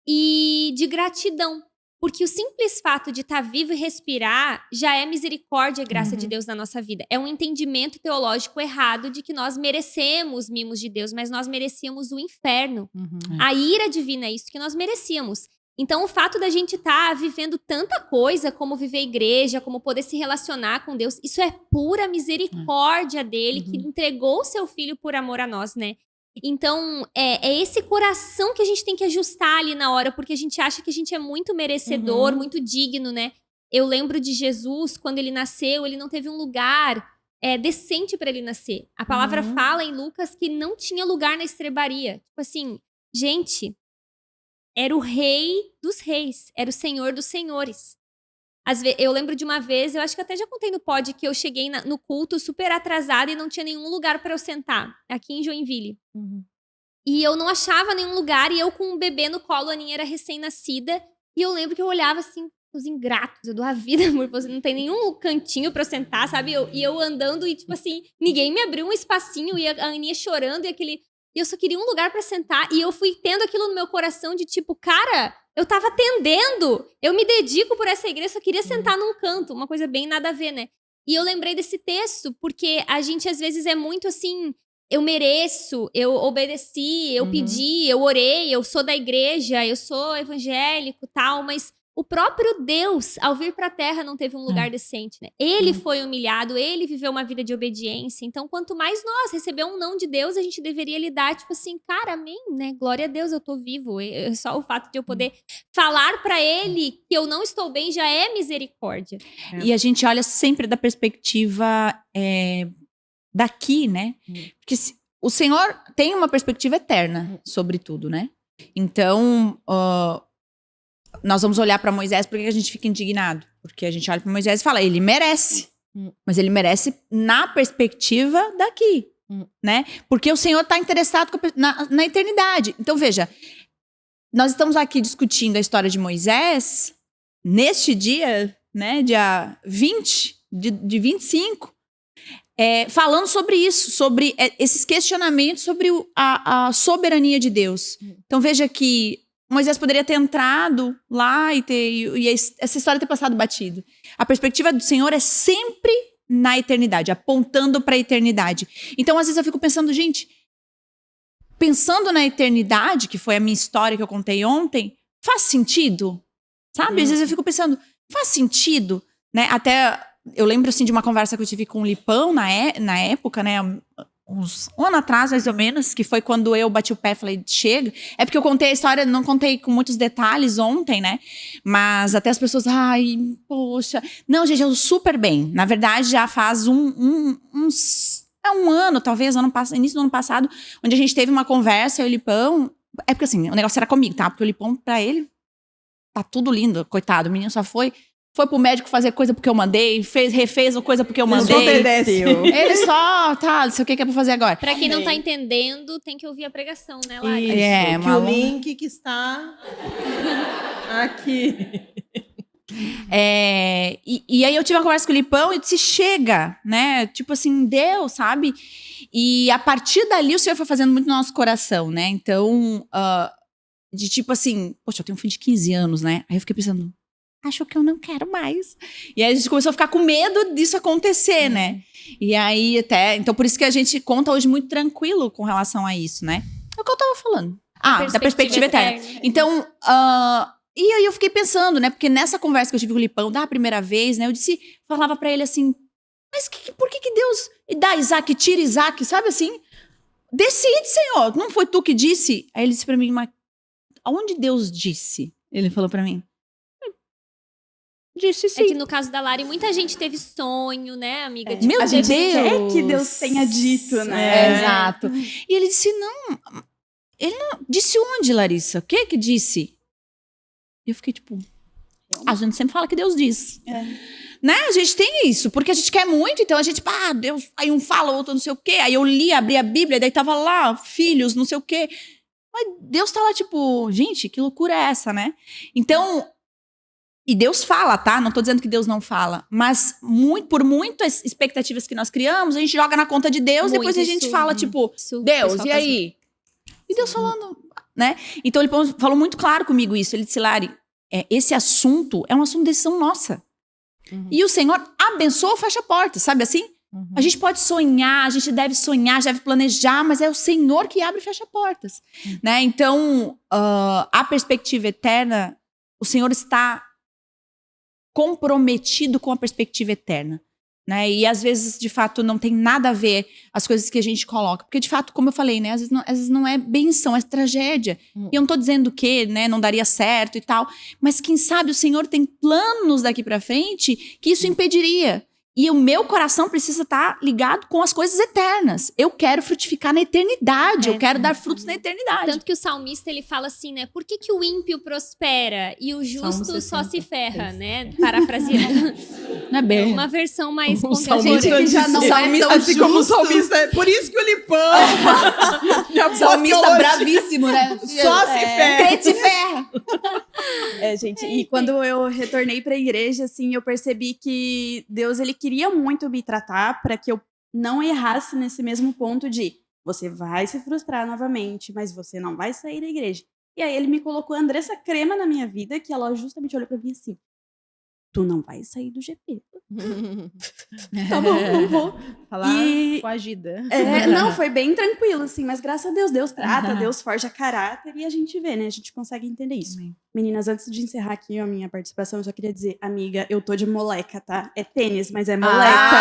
e de gratidão. Porque o simples fato de estar vivo e respirar já é misericórdia e graça de Deus na nossa vida. É um entendimento teológico errado de que nós merecemos mimos de Deus, mas nós merecíamos o inferno. A ira divina é isso que nós merecíamos. Então, o fato da gente estar vivendo tanta coisa, como viver igreja, como poder se relacionar com Deus, isso é pura misericórdia dele, que entregou o seu filho por amor a nós, né? Então, é esse coração que a gente tem que ajustar ali na hora, porque a gente acha que a gente é muito merecedor, muito digno, né? Eu lembro de Jesus, quando ele nasceu, ele não teve um lugar decente para ele nascer. A palavra fala em Lucas que não tinha lugar na estrebaria. Tipo assim, gente, era o rei dos reis, era o senhor dos senhores. Eu lembro de uma vez, eu acho que até já contei no pod, que eu cheguei no culto super atrasada e não tinha nenhum lugar para eu sentar, aqui em Joinville. E eu não achava nenhum lugar, e eu com um bebê no colo, a Aninha era recém-nascida, e eu lembro que eu olhava assim, os ingratos, eu dou a vida, amor, você não tem nenhum cantinho pra eu sentar, sabe? E eu andando e, tipo assim, ninguém me abriu um espacinho, e a Aninha chorando, e eu só queria um lugar pra sentar, e eu fui tendo aquilo no meu coração de tipo, cara, eu tava atendendo, eu me dedico por essa igreja, só queria sentar num canto, uma coisa bem nada a ver, né? E eu lembrei desse texto, porque a gente às vezes é muito assim, eu mereço, eu obedeci, eu pedi, eu orei, eu sou da igreja, eu sou evangélico e tal, mas o próprio Deus, ao vir pra terra, não teve um lugar decente, né? Ele foi humilhado, ele viveu uma vida de obediência. Então, quanto mais nós receber um não de Deus, a gente deveria lidar, tipo assim, cara, amém, né? Glória a Deus, eu tô vivo. Só o fato de eu poder falar pra ele que eu não estou bem já é misericórdia. E a gente olha sempre da perspectiva daqui, né? Porque o Senhor tem uma perspectiva eterna sobre tudo, né? Então, nós vamos olhar para Moisés, por que a gente fica indignado? Porque a gente olha para Moisés e fala, ele merece. Mas ele merece na perspectiva daqui, né? Porque o Senhor está interessado na eternidade. Então, veja, nós estamos aqui discutindo a história de Moisés neste dia, né? Dia 20 de 25, falando sobre isso, sobre esses questionamentos sobre a soberania de Deus. Então, veja que Moisés poderia ter entrado lá e essa história ter passado batido. A perspectiva do Senhor é sempre na eternidade, apontando para a eternidade. Então, às vezes eu fico pensando, gente, pensando na eternidade, que foi a minha história que eu contei ontem, faz sentido? Sabe? Às vezes eu fico pensando, faz sentido? Né? Até eu lembro assim de uma conversa que eu tive com o Lipão na época, né? Um ano atrás, mais ou menos, que foi quando eu bati o pé e falei, chega. É porque eu contei a história, não contei com muitos detalhes ontem, né? Mas até as pessoas, ai, poxa. Não, gente, eu super bem. Na verdade, já faz um ano, talvez, início do ano passado, onde a gente teve uma conversa, eu e o Lipão. É porque assim, o negócio era comigo, tá? Porque o Lipão, pra ele, tá tudo lindo, coitado. O menino só foi pro médico fazer coisa porque eu mandei, refez coisa porque eu mandei. Ele só, não sei o que é pra fazer agora. Pra quem não tá entendendo, tem que ouvir a pregação, né, Lari? Que o link que está aqui. E aí eu tive uma conversa com o Lipão e disse, chega, né? Tipo assim, Deus, sabe? E a partir dali o Senhor foi fazendo muito no nosso coração, né? Então, de tipo assim, poxa, eu tenho um filho de 15 anos, né? Aí eu fiquei pensando, acho que eu não quero mais. E aí a gente começou a ficar com medo disso acontecer, né? E aí então por isso que a gente conta hoje muito tranquilo com relação a isso, né? É o que eu tava falando. Da perspectiva eterna. Então, e aí eu fiquei pensando, né? Porque nessa conversa que eu tive com o Lipão da primeira vez, né? Eu falava pra ele assim, mas por que Deus dá Isaac, tira Isaac, sabe assim? Decide, Senhor, não foi tu que disse? Aí ele disse pra mim, mas aonde Deus disse? Ele falou pra mim. Disse sim. É que no caso da Lari, muita gente teve sonho, né, amiga? Meu a gente Deus! quer que Deus tenha dito, né? Exato. E ele disse, ele não... Disse onde, Larissa? O que disse? E eu fiquei tipo, a gente sempre fala que Deus diz. Né? A gente tem isso, porque a gente quer muito, então a gente, Deus, aí um fala, outro não sei o quê. Aí eu abri a Bíblia, daí tava lá, filhos, não sei o quê. Mas Deus tá lá tipo, gente, que loucura é essa, né? Então... E Deus fala, tá? Não tô dizendo que Deus não fala. Mas por muitas expectativas que nós criamos, a gente joga na conta de Deus, Muito, depois a gente isso, fala, tipo, isso o Deus, pessoal e faz aí? E Deus falando, né? Então ele falou muito claro comigo isso. Ele disse, Lari, esse assunto é um assunto de decisão nossa. E o Senhor abençoa ou fecha a porta, sabe assim? A gente pode sonhar, a gente deve sonhar, deve planejar, mas é o Senhor que abre e fecha portas, né? Então, a perspectiva eterna, o Senhor está comprometido com a perspectiva eterna, né? E às vezes, de fato, não tem nada a ver as coisas que a gente coloca, porque de fato, como eu falei, né? Às vezes não é benção, é tragédia. E eu não tô dizendo que, né, não daria certo e tal, mas quem sabe o Senhor tem planos daqui pra frente que isso impediria. E o meu coração precisa estar ligado com as coisas eternas. Eu quero frutificar na eternidade. Eu quero dar frutos na eternidade. Tanto que o salmista, ele fala assim, né? Por que o ímpio prospera e o justo só se ferra, né? Parafraseando. Não é bem. Uma versão mais O concreta. salmista que já não é tão assim como o justo. salmista, é por isso que o Lipão Salmista bravíssimo, né? Só se ferra. Crente se ferra. Gente, e quando eu retornei pra igreja, assim, eu percebi que Deus, ele queria muito me tratar para que eu não errasse nesse mesmo ponto de você vai se frustrar novamente, mas você não vai sair da igreja. E aí ele me colocou a Andressa Crema na minha vida, que ela justamente olhou pra mim assim, tu não vai sair do GP. Tá bom, não vou. Falar E- coagida. Não, foi bem tranquilo, assim, mas graças a Deus, Deus trata, Deus forja caráter e a gente vê, né? A gente consegue entender isso. Amém. Meninas, antes de encerrar aqui a minha participação, eu só queria dizer, amiga, eu tô de moleca, tá? É tênis, mas é moleca.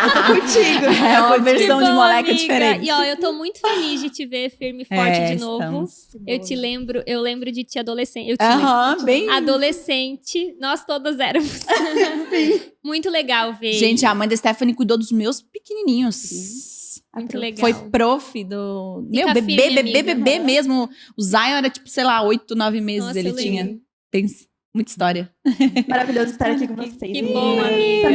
Eu tô contigo. É uma versão Que de bom, moleca amiga. diferente. E ó, eu tô muito feliz de te ver firme e forte de novo. estamos. Eu lembro de ti adolescente. Eu te Aham, bem. adolescente, nós todas éramos. Muito legal ver. Gente, a mãe da Stephanie cuidou dos meus pequenininhos. muito legal. Foi prof do. Fica Meu, bebê, firme, bebê, amiga. bebê mesmo. O Zion era tipo, sei lá, 8, 9 meses Nossa, ele eu tinha. lembro. Tem muita história. Maravilhoso estar aqui com vocês. Que bom, amiga.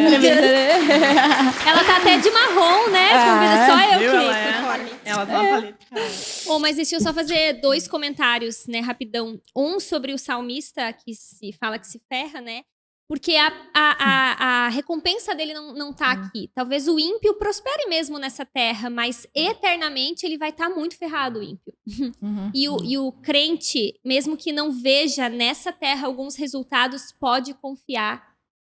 Ela tá até de marrom, né? Convida só eu viu? que Ela tô fora. Ela tá uma paleta. Oh, mas deixa eu só fazer 2 comentários, né, rapidão. Um sobre o salmista, que se fala que se ferra, né? Porque a recompensa dele não tá aqui. Talvez o ímpio prospere mesmo nessa terra, mas eternamente ele vai estar muito ferrado, o ímpio. E o crente, mesmo que não veja nessa terra alguns resultados, pode confiar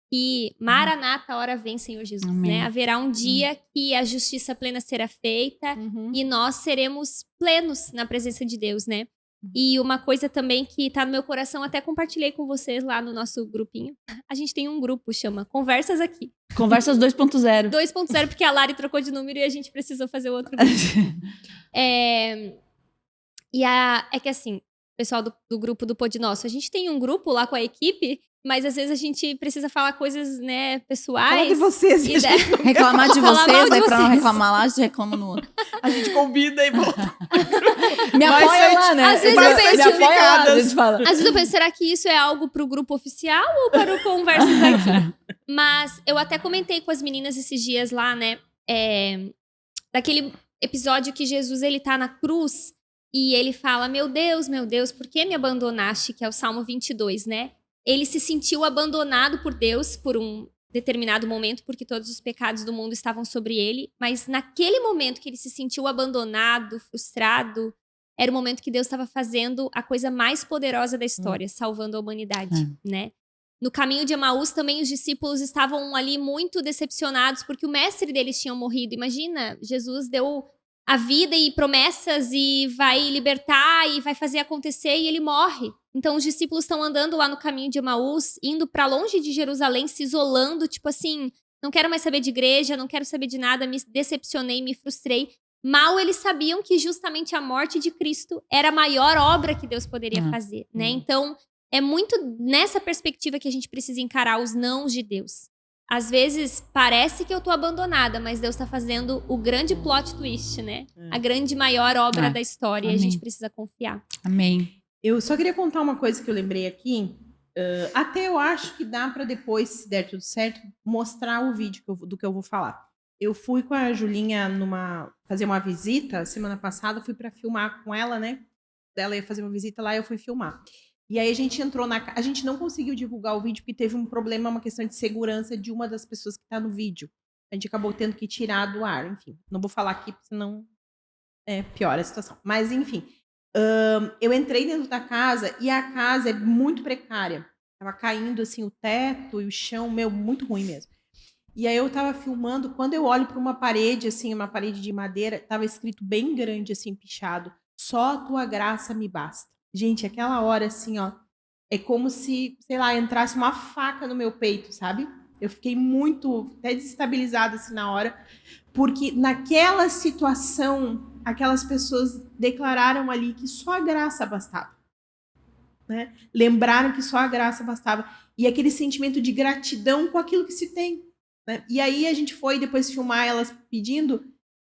que Maranata, a hora vem, Senhor Jesus. Amém. Né? Haverá um dia que a justiça plena será feita e nós seremos plenos na presença de Deus, né? E uma coisa também que tá no meu coração, até compartilhei com vocês lá no nosso grupinho. A gente tem um grupo, chama Conversas Aqui. Conversas 2.0. 2.0, porque a Lari trocou de número e a gente precisou fazer outro grupo. É que assim, o pessoal do grupo do Pod Nosso, a gente tem um grupo lá com a equipe, mas às vezes a gente precisa falar coisas, né, pessoais. Fala de vocês. E A gente, Reclamar de Falar mal vocês, de né? Pra não vocês. reclamar lá, a gente reclama no outro. a gente convida e volta. Me Mas apoia sente- lá, né? às vezes Me eu penso- apoia lá, a gente fala. Às vezes eu penso, será que isso é algo pro grupo oficial ou para o Conversas Aqui? Mas eu até comentei com as meninas esses dias lá, né? Daquele episódio que Jesus, ele tá na cruz e ele fala, meu Deus, por que me abandonaste? Que é o Salmo 22, né? Ele se sentiu abandonado por Deus por um determinado momento, porque todos os pecados do mundo estavam sobre ele. Mas naquele momento que ele se sentiu abandonado, frustrado, era o momento que Deus estava fazendo a coisa mais poderosa da história, salvando a humanidade, né? No caminho de Emaús também os discípulos estavam ali muito decepcionados porque o mestre deles tinha morrido. Imagina, Jesus deu a vida e promessas e vai libertar e vai fazer acontecer e ele morre. Então os discípulos estão andando lá no caminho de Emaús, indo para longe de Jerusalém, se isolando, tipo assim, não quero mais saber de igreja, não quero saber de nada, me decepcionei, me frustrei. Mal eles sabiam que justamente a morte de Cristo era a maior obra que Deus poderia fazer, né? Então, é muito nessa perspectiva que a gente precisa encarar os nãos de Deus. Às vezes, parece que eu tô abandonada, mas Deus tá fazendo o grande plot twist, né? A grande maior obra da história. E a gente precisa confiar. Amém. Eu só queria contar uma coisa que eu lembrei aqui. Até eu acho que dá para depois, se der tudo certo, mostrar o vídeo do que eu vou falar. Eu fui com a Julinha fazer uma visita semana passada, fui para filmar com ela, né? Ela ia fazer uma visita lá e eu fui filmar. E aí a gente entrou a gente não conseguiu divulgar o vídeo porque teve um problema, uma questão de segurança de uma das pessoas que tá no vídeo. A gente acabou tendo que tirar do ar, enfim. Não vou falar aqui, porque senão piora a situação. Mas, enfim. Eu entrei dentro da casa e a casa é muito precária. Tava caindo, assim, o teto e o chão, muito ruim mesmo. E aí eu tava filmando, quando eu olho para uma parede, assim, uma parede de madeira, tava escrito bem grande, assim, pichado, só a tua graça me basta. Gente, aquela hora, assim, ó, é como se, sei lá, entrasse uma faca no meu peito, sabe? Eu fiquei muito, até desestabilizada, assim, na hora, porque naquela situação, aquelas pessoas declararam ali que só a graça bastava. Né? Lembraram que só a graça bastava. E aquele sentimento de gratidão com aquilo que se tem. Né? E aí a gente foi depois filmar elas pedindo,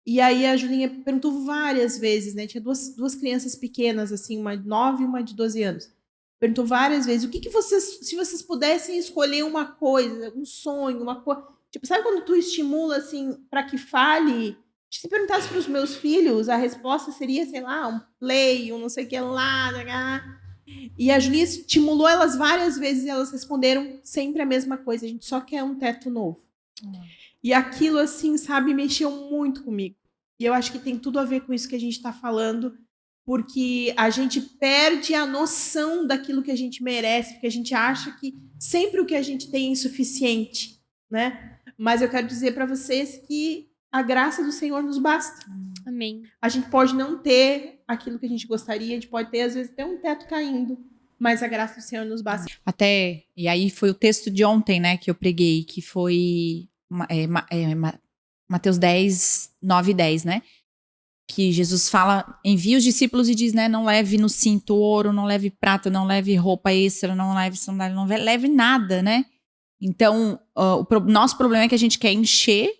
e aí a Julinha perguntou várias vezes, né? Tinha duas crianças pequenas, assim, uma de 9 e uma de 12 anos. Perguntou várias vezes, o que vocês, se vocês pudessem escolher uma coisa, um sonho, uma coisa... Tipo, sabe quando tu estimula, assim, para que fale? Se perguntasse para os meus filhos, a resposta seria, sei lá, um play, um não sei o que lá. E a Julinha estimulou elas várias vezes e elas responderam sempre a mesma coisa. A gente só quer um teto novo. E aquilo, assim, sabe, mexeu muito comigo. E eu acho que tem tudo a ver com isso que a gente está falando, porque a gente perde a noção daquilo que a gente merece, porque a gente acha que sempre o que a gente tem é insuficiente, né? Mas eu quero dizer para vocês que a graça do Senhor nos basta. Amém. A gente pode não ter aquilo que a gente gostaria, a gente pode ter, às vezes, até um teto caindo, mas a graça do Senhor nos basta. E aí foi o texto de ontem, né, que eu preguei, que foi Mateus 10, 9 e 10, né? Que Jesus fala, envia os discípulos e diz, né, não leve no cinto ouro, não leve prata, não leve roupa extra, não leve sandália, não leve nada, né? Então, nosso problema é que a gente quer encher,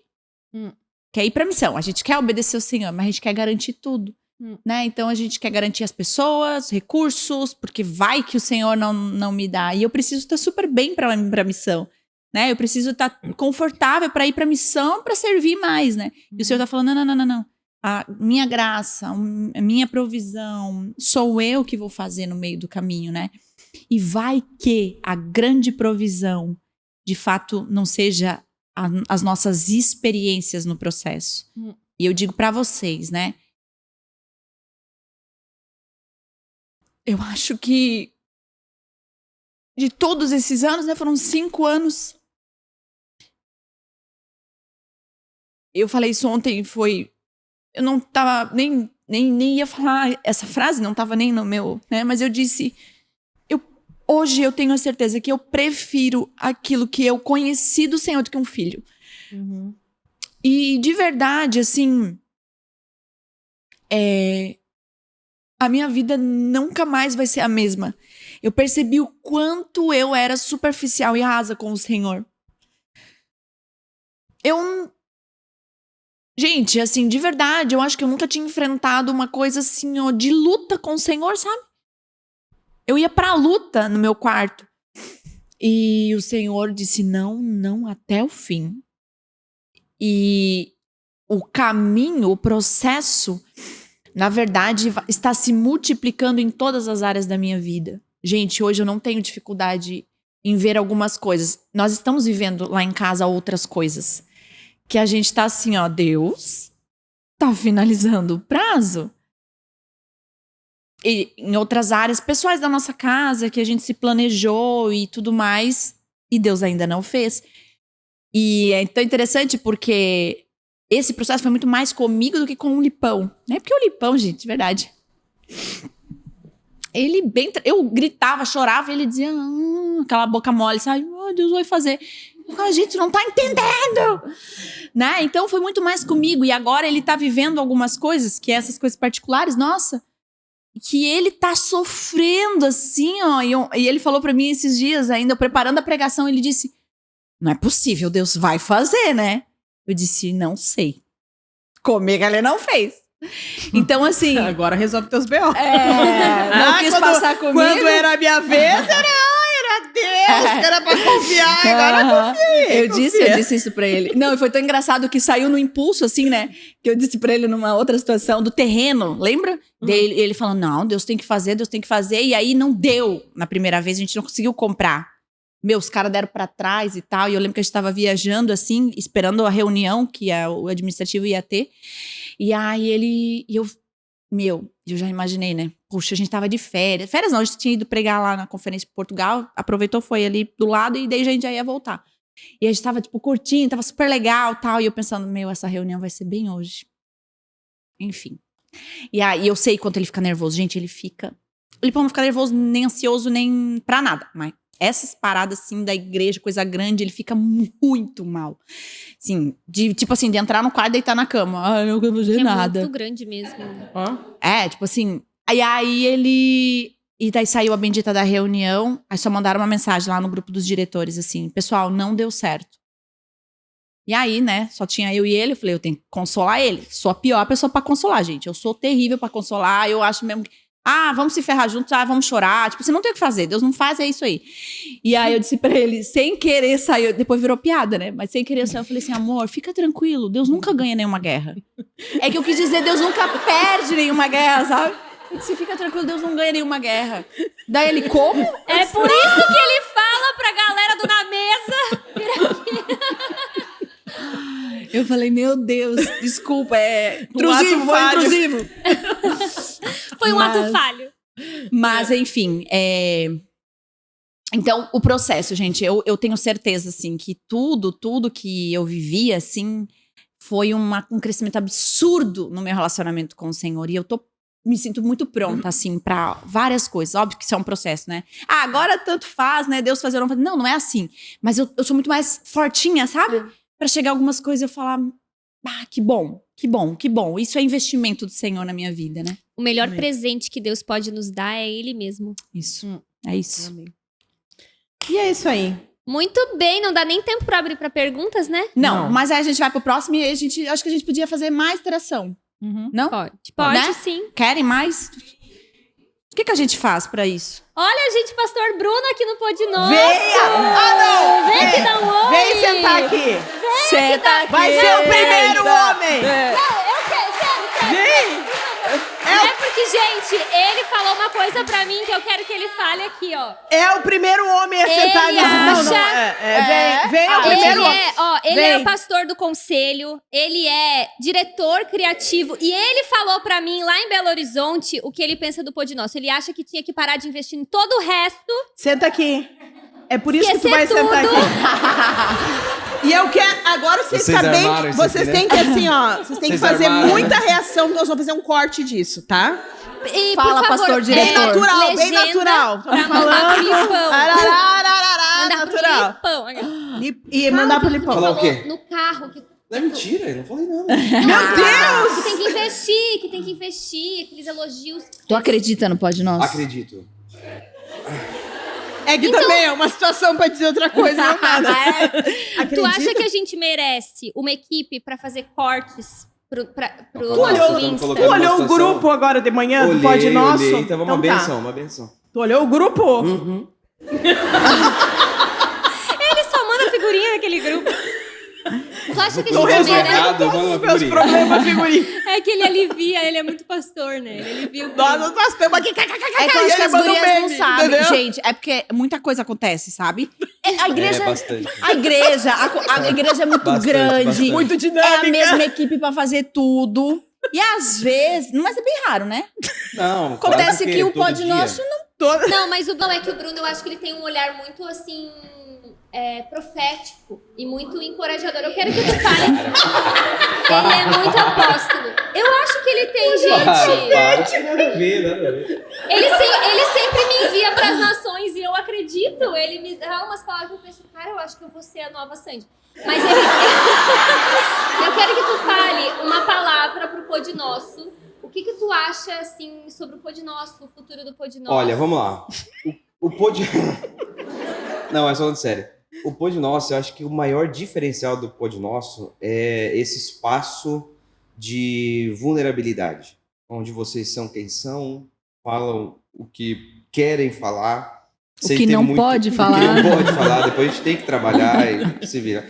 quer ir pra missão, a gente quer obedecer o Senhor, mas a gente quer garantir tudo, né? Então, a gente quer garantir as pessoas, recursos, porque vai que o Senhor não me dá. E eu preciso estar super bem pra missão, né? Eu preciso estar confortável para ir pra missão, para servir mais, né? E o Senhor tá falando, não. A minha graça, a minha provisão, sou eu que vou fazer no meio do caminho, né? E vai que a grande provisão, de fato, não seja as nossas experiências no processo. E eu digo para vocês, né? Eu acho que de todos esses anos, né? Foram 5 anos. Eu falei isso ontem, eu não tava nem ia falar essa frase, não tava nem no meu, né? Mas eu disse, hoje eu tenho a certeza que eu prefiro aquilo que eu conheci do Senhor do que um filho. E de verdade, assim, a minha vida nunca mais vai ser a mesma. Eu percebi o quanto eu era superficial e rasa com o Senhor. Gente, assim, de verdade, eu acho que eu nunca tinha enfrentado uma coisa assim, ó, de luta com o Senhor, sabe? Eu ia pra luta no meu quarto. E o Senhor disse, não, até o fim. E o caminho, o processo, na verdade, está se multiplicando em todas as áreas da minha vida. Gente, hoje eu não tenho dificuldade em ver algumas coisas. Nós estamos vivendo lá em casa outras coisas. Que a gente tá assim, ó, Deus tá finalizando o prazo. E em outras áreas pessoais da nossa casa, que a gente se planejou e tudo mais, e Deus ainda não fez. E é tão interessante porque esse processo foi muito mais comigo do que com o Lipão, né? Porque o Lipão, gente, de verdade, eu gritava, chorava, e ele dizia, aquela boca mole, sabe? Oh, Deus vai fazer. A gente não tá entendendo, né? Então foi muito mais comigo. E agora ele tá vivendo algumas coisas, que essas coisas particulares, nossa, que ele tá sofrendo assim, ó. E ele falou pra mim esses dias ainda, preparando a pregação, ele disse, não é possível, Deus vai fazer, né? Eu disse, não sei. Comigo ele não fez. Então, assim... Agora resolve teus B.O. Não quis passar comigo. Quando era a minha vez, era Meu Deus, que era pra confiar, agora Aham. confiei. Eu disse isso pra ele. Não, e foi tão engraçado que saiu no impulso, assim, né? Que eu disse pra ele numa outra situação, do terreno, lembra? Daí ele falou, não, Deus tem que fazer, Deus tem que fazer. E aí não deu na primeira vez, a gente não conseguiu comprar. Meu, os caras deram pra trás e tal. E eu lembro que a gente tava viajando, assim, esperando a reunião que o administrativo ia ter. E aí eu já imaginei, né? Puxa, a gente tava de férias. Férias não, a gente tinha ido pregar lá na conferência de Portugal, aproveitou, foi ali do lado e daí a gente já ia voltar. E a gente tava, tipo, curtindo, tava super legal e tal. E eu pensando, meu, essa reunião vai ser bem hoje. Enfim. E aí eu sei quanto ele fica nervoso. Gente, ele pode não ficar nervoso, nem ansioso, nem pra nada. Mas essas paradas, assim, da igreja, coisa grande, ele fica muito mal. Assim, tipo assim, de entrar no quarto e deitar na cama. Ah, eu não quero fazer nada. É muito grande mesmo. Tipo assim. Aí ele. E daí saiu a bendita da reunião. Aí só mandaram uma mensagem lá no grupo dos diretores, assim: pessoal, não deu certo. E aí, né, só tinha eu e ele. Eu falei, eu tenho que consolar ele. Sou a pior pessoa pra consolar, gente. Eu sou terrível pra consolar. Eu acho mesmo que. Vamos se ferrar juntos, vamos chorar. Tipo, você não tem o que fazer. Deus não faz, é isso aí. E aí eu disse pra ele, sem querer sair. Depois virou piada, né? Mas sem querer sair, eu falei assim, amor, fica tranquilo. Deus nunca ganha nenhuma guerra. É que eu quis dizer, Deus nunca perde nenhuma guerra, sabe? Eu disse, fica tranquilo, Deus não ganha nenhuma guerra. Daí ele, como? É por isso que ele fala pra galera do Na Mesa. Eu falei, meu Deus, desculpa, Intrusivo, foi falho. intrusivo. Foi um ato falho. Mas, enfim, então, o processo, gente, eu tenho certeza, assim, que tudo que eu vivi, assim, foi um crescimento absurdo no meu relacionamento com o Senhor. E eu me sinto muito pronta, assim, pra várias coisas. Óbvio que isso é um processo, né? Agora tanto faz, né? Deus fazer ou não fazer. Não, não é assim. Mas eu sou muito mais fortinha, sabe? Pra chegar a algumas coisas e eu falar, que bom, que bom, que bom. Isso é investimento do Senhor na minha vida, né? O melhor Amém. presente que Deus pode nos dar é Ele mesmo. Isso, é isso. Amém. E é isso aí. Muito bem, não dá nem tempo pra abrir pra perguntas, né? Não, mas aí a gente vai pro próximo e aí acho que a gente podia fazer mais interação. Não? Pode Né? sim. Querem mais? O que a gente faz pra isso? Olha, gente, pastor Bruno aqui no Pod Nosso. Venha! Não! Vem aqui dar um oi. Vem sentar aqui. Senta aqui. Vai ser o primeiro homem. Eu quero, sério. Vem. É porque, gente, ele falou uma coisa pra mim que eu quero que ele fale aqui, ó. É o primeiro homem a sentar Ele nesse... acha- Vem, é o primeiro homem. Ele é Vem. o pastor do conselho, ele é diretor criativo e ele falou pra mim lá em Belo Horizonte o que ele pensa do Pod Nosso. Ele acha que tinha que parar de investir em todo o resto. Senta aqui. É por isso que tu Esquecer vai sentar tudo. aqui. E eu quero... Agora vocês Vocês também... armaram isso Vocês aqui, têm né? que, assim, ó... Vocês têm que Vocês fazer armaram. muita reação, nós vamos fazer um corte disso, tá? E, Fala, por favor, pastor Bem diretor. natural, bem legenda natural. pra mandar pro Lipão. Mandar pro Natural. Lipão. E mandar pro Lipão. Falar o quê? No carro. Que Não é mentira, eu não falei nada. Meu Deus! tem que investir, aqueles elogios. Tu acredita no Pod Nosso? Acredito. É que também é uma situação pra dizer outra coisa, não nada. Tu acha que a gente merece uma equipe pra fazer cortes pro Tu olhou- nosso tá me Insta? colocando- Tu olhou o situação. grupo agora de manhã do Pod Nosso? Olhei, tava uma Então tá. benção, uma benção. Tu olhou o grupo? Uhum. Ele só manda figurinha naquele grupo. Tu acha que a Tô gente resolvendo merece? Obrigado, todos manda os uma meus figurinha. problemas, figurinha. É que ele alivia, ele é muito pastor, né? Ele alivia o Nós estamos aqui. É que eu acho que as Ele manda um gurias não meme, sabem, entendeu? gente. É porque muita coisa acontece, sabe? A igreja, bastante. a igreja é muito Bastante, grande. bastante. Muito É a dinâmica. mesma equipe pra fazer tudo. E às vezes, mas é bem raro, né? Não, Acontece quase que o todo Pod dia. Nosso não. Não, mas o bom é que o Bruno, eu acho que ele tem um olhar muito, assim, profético e muito encorajador. Eu quero que tu fale. Ele é muito apóstolo. Eu acho que ele tem, gente. Para, nada a ver, nada a ver. Ele sempre me envia pras nações e eu acredito. Ele me dá umas palavras que eu penso, cara, eu acho que eu vou ser a nova Sandy. Mas eu quero que tu fale uma palavra pro Pod Nosso. O que tu acha, assim, sobre o Pod Nosso, o futuro do Pod Nosso? Olha, vamos lá. O Pod... Não, mas falando sério. O Pod Nosso, eu acho que o maior diferencial do Pod Nosso é esse espaço de vulnerabilidade. Onde vocês são quem são, falam o que querem falar sem que ter não muito- pode O que falar. não pode falar, depois a gente tem que trabalhar e se virar.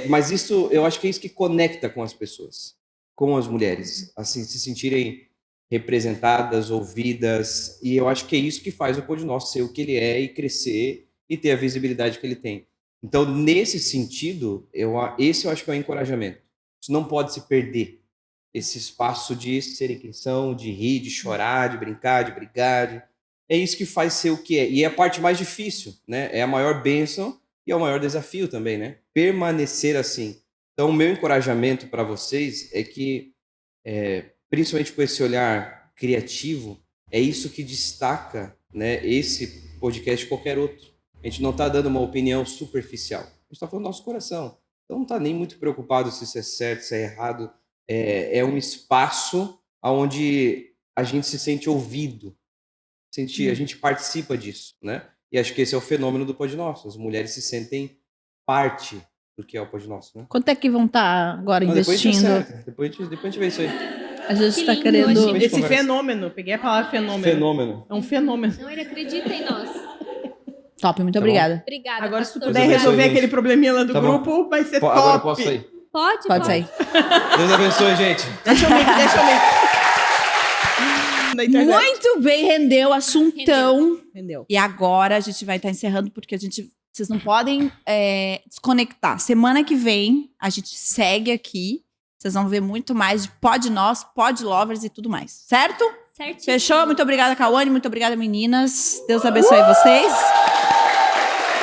Mas isso, eu acho que é isso que conecta com as pessoas, com as mulheres, assim, se sentirem representadas, ouvidas, e eu acho que é isso que faz o Pod Nosso ser o que ele é e crescer e ter a visibilidade que ele tem. Então, nesse sentido, esse eu acho que é o encorajamento. Isso não pode se perder. Esse espaço de serem quem são, de rir, de chorar, de brincar, de brigar. É isso que faz ser o que é. E é a parte mais difícil, né? É a maior bênção e é o maior desafio também, né? Permanecer assim. Então, o meu encorajamento para vocês é que, principalmente com esse olhar criativo, é isso que destaca, né, esse podcast de qualquer outro. A gente não está dando uma opinião superficial. A gente está falando do nosso coração. Então, não está nem muito preocupado se isso é certo, se é errado. É um espaço onde a gente se sente ouvido. A gente participa disso, né? E acho que esse é o fenômeno do Pod Nosso. As mulheres se sentem parte do que é o Pod Nosso, né? Quanto é que vão estar agora Não, depois a gente investindo? acerta. Depois a gente vê isso aí. A gente Que está lindo, querendo. hoje. Esse conversa. fenômeno, peguei a palavra fenômeno. Fenômeno. É um fenômeno. Não, ele acredita em nós. Top, muito Tá bom. obrigada. Obrigada, Agora, se tu pastor. puder Deus resolver abençoe, aquele gente. probleminha lá do Tá bom. grupo, vai ser top. Agora eu posso sair. Pode sair. Deus abençoe, gente. Deixa eu ver. Da internet. Muito bem, rendeu, assuntão. Entendeu? E agora a gente vai estar encerrando, porque vocês não podem desconectar. Semana que vem, a gente segue aqui. Vocês vão ver muito mais de Pod Nós, Pod Lovers e tudo mais. Certo? Certíssimo. Fechou? Muito obrigada, Cauane. Muito obrigada, meninas. Deus abençoe vocês.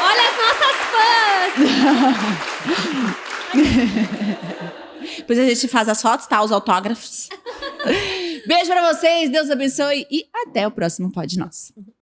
Olha as nossas fãs! Depois a gente faz as fotos, tá? Os autógrafos. Beijo pra vocês. Deus abençoe. E até o próximo Pod Nós.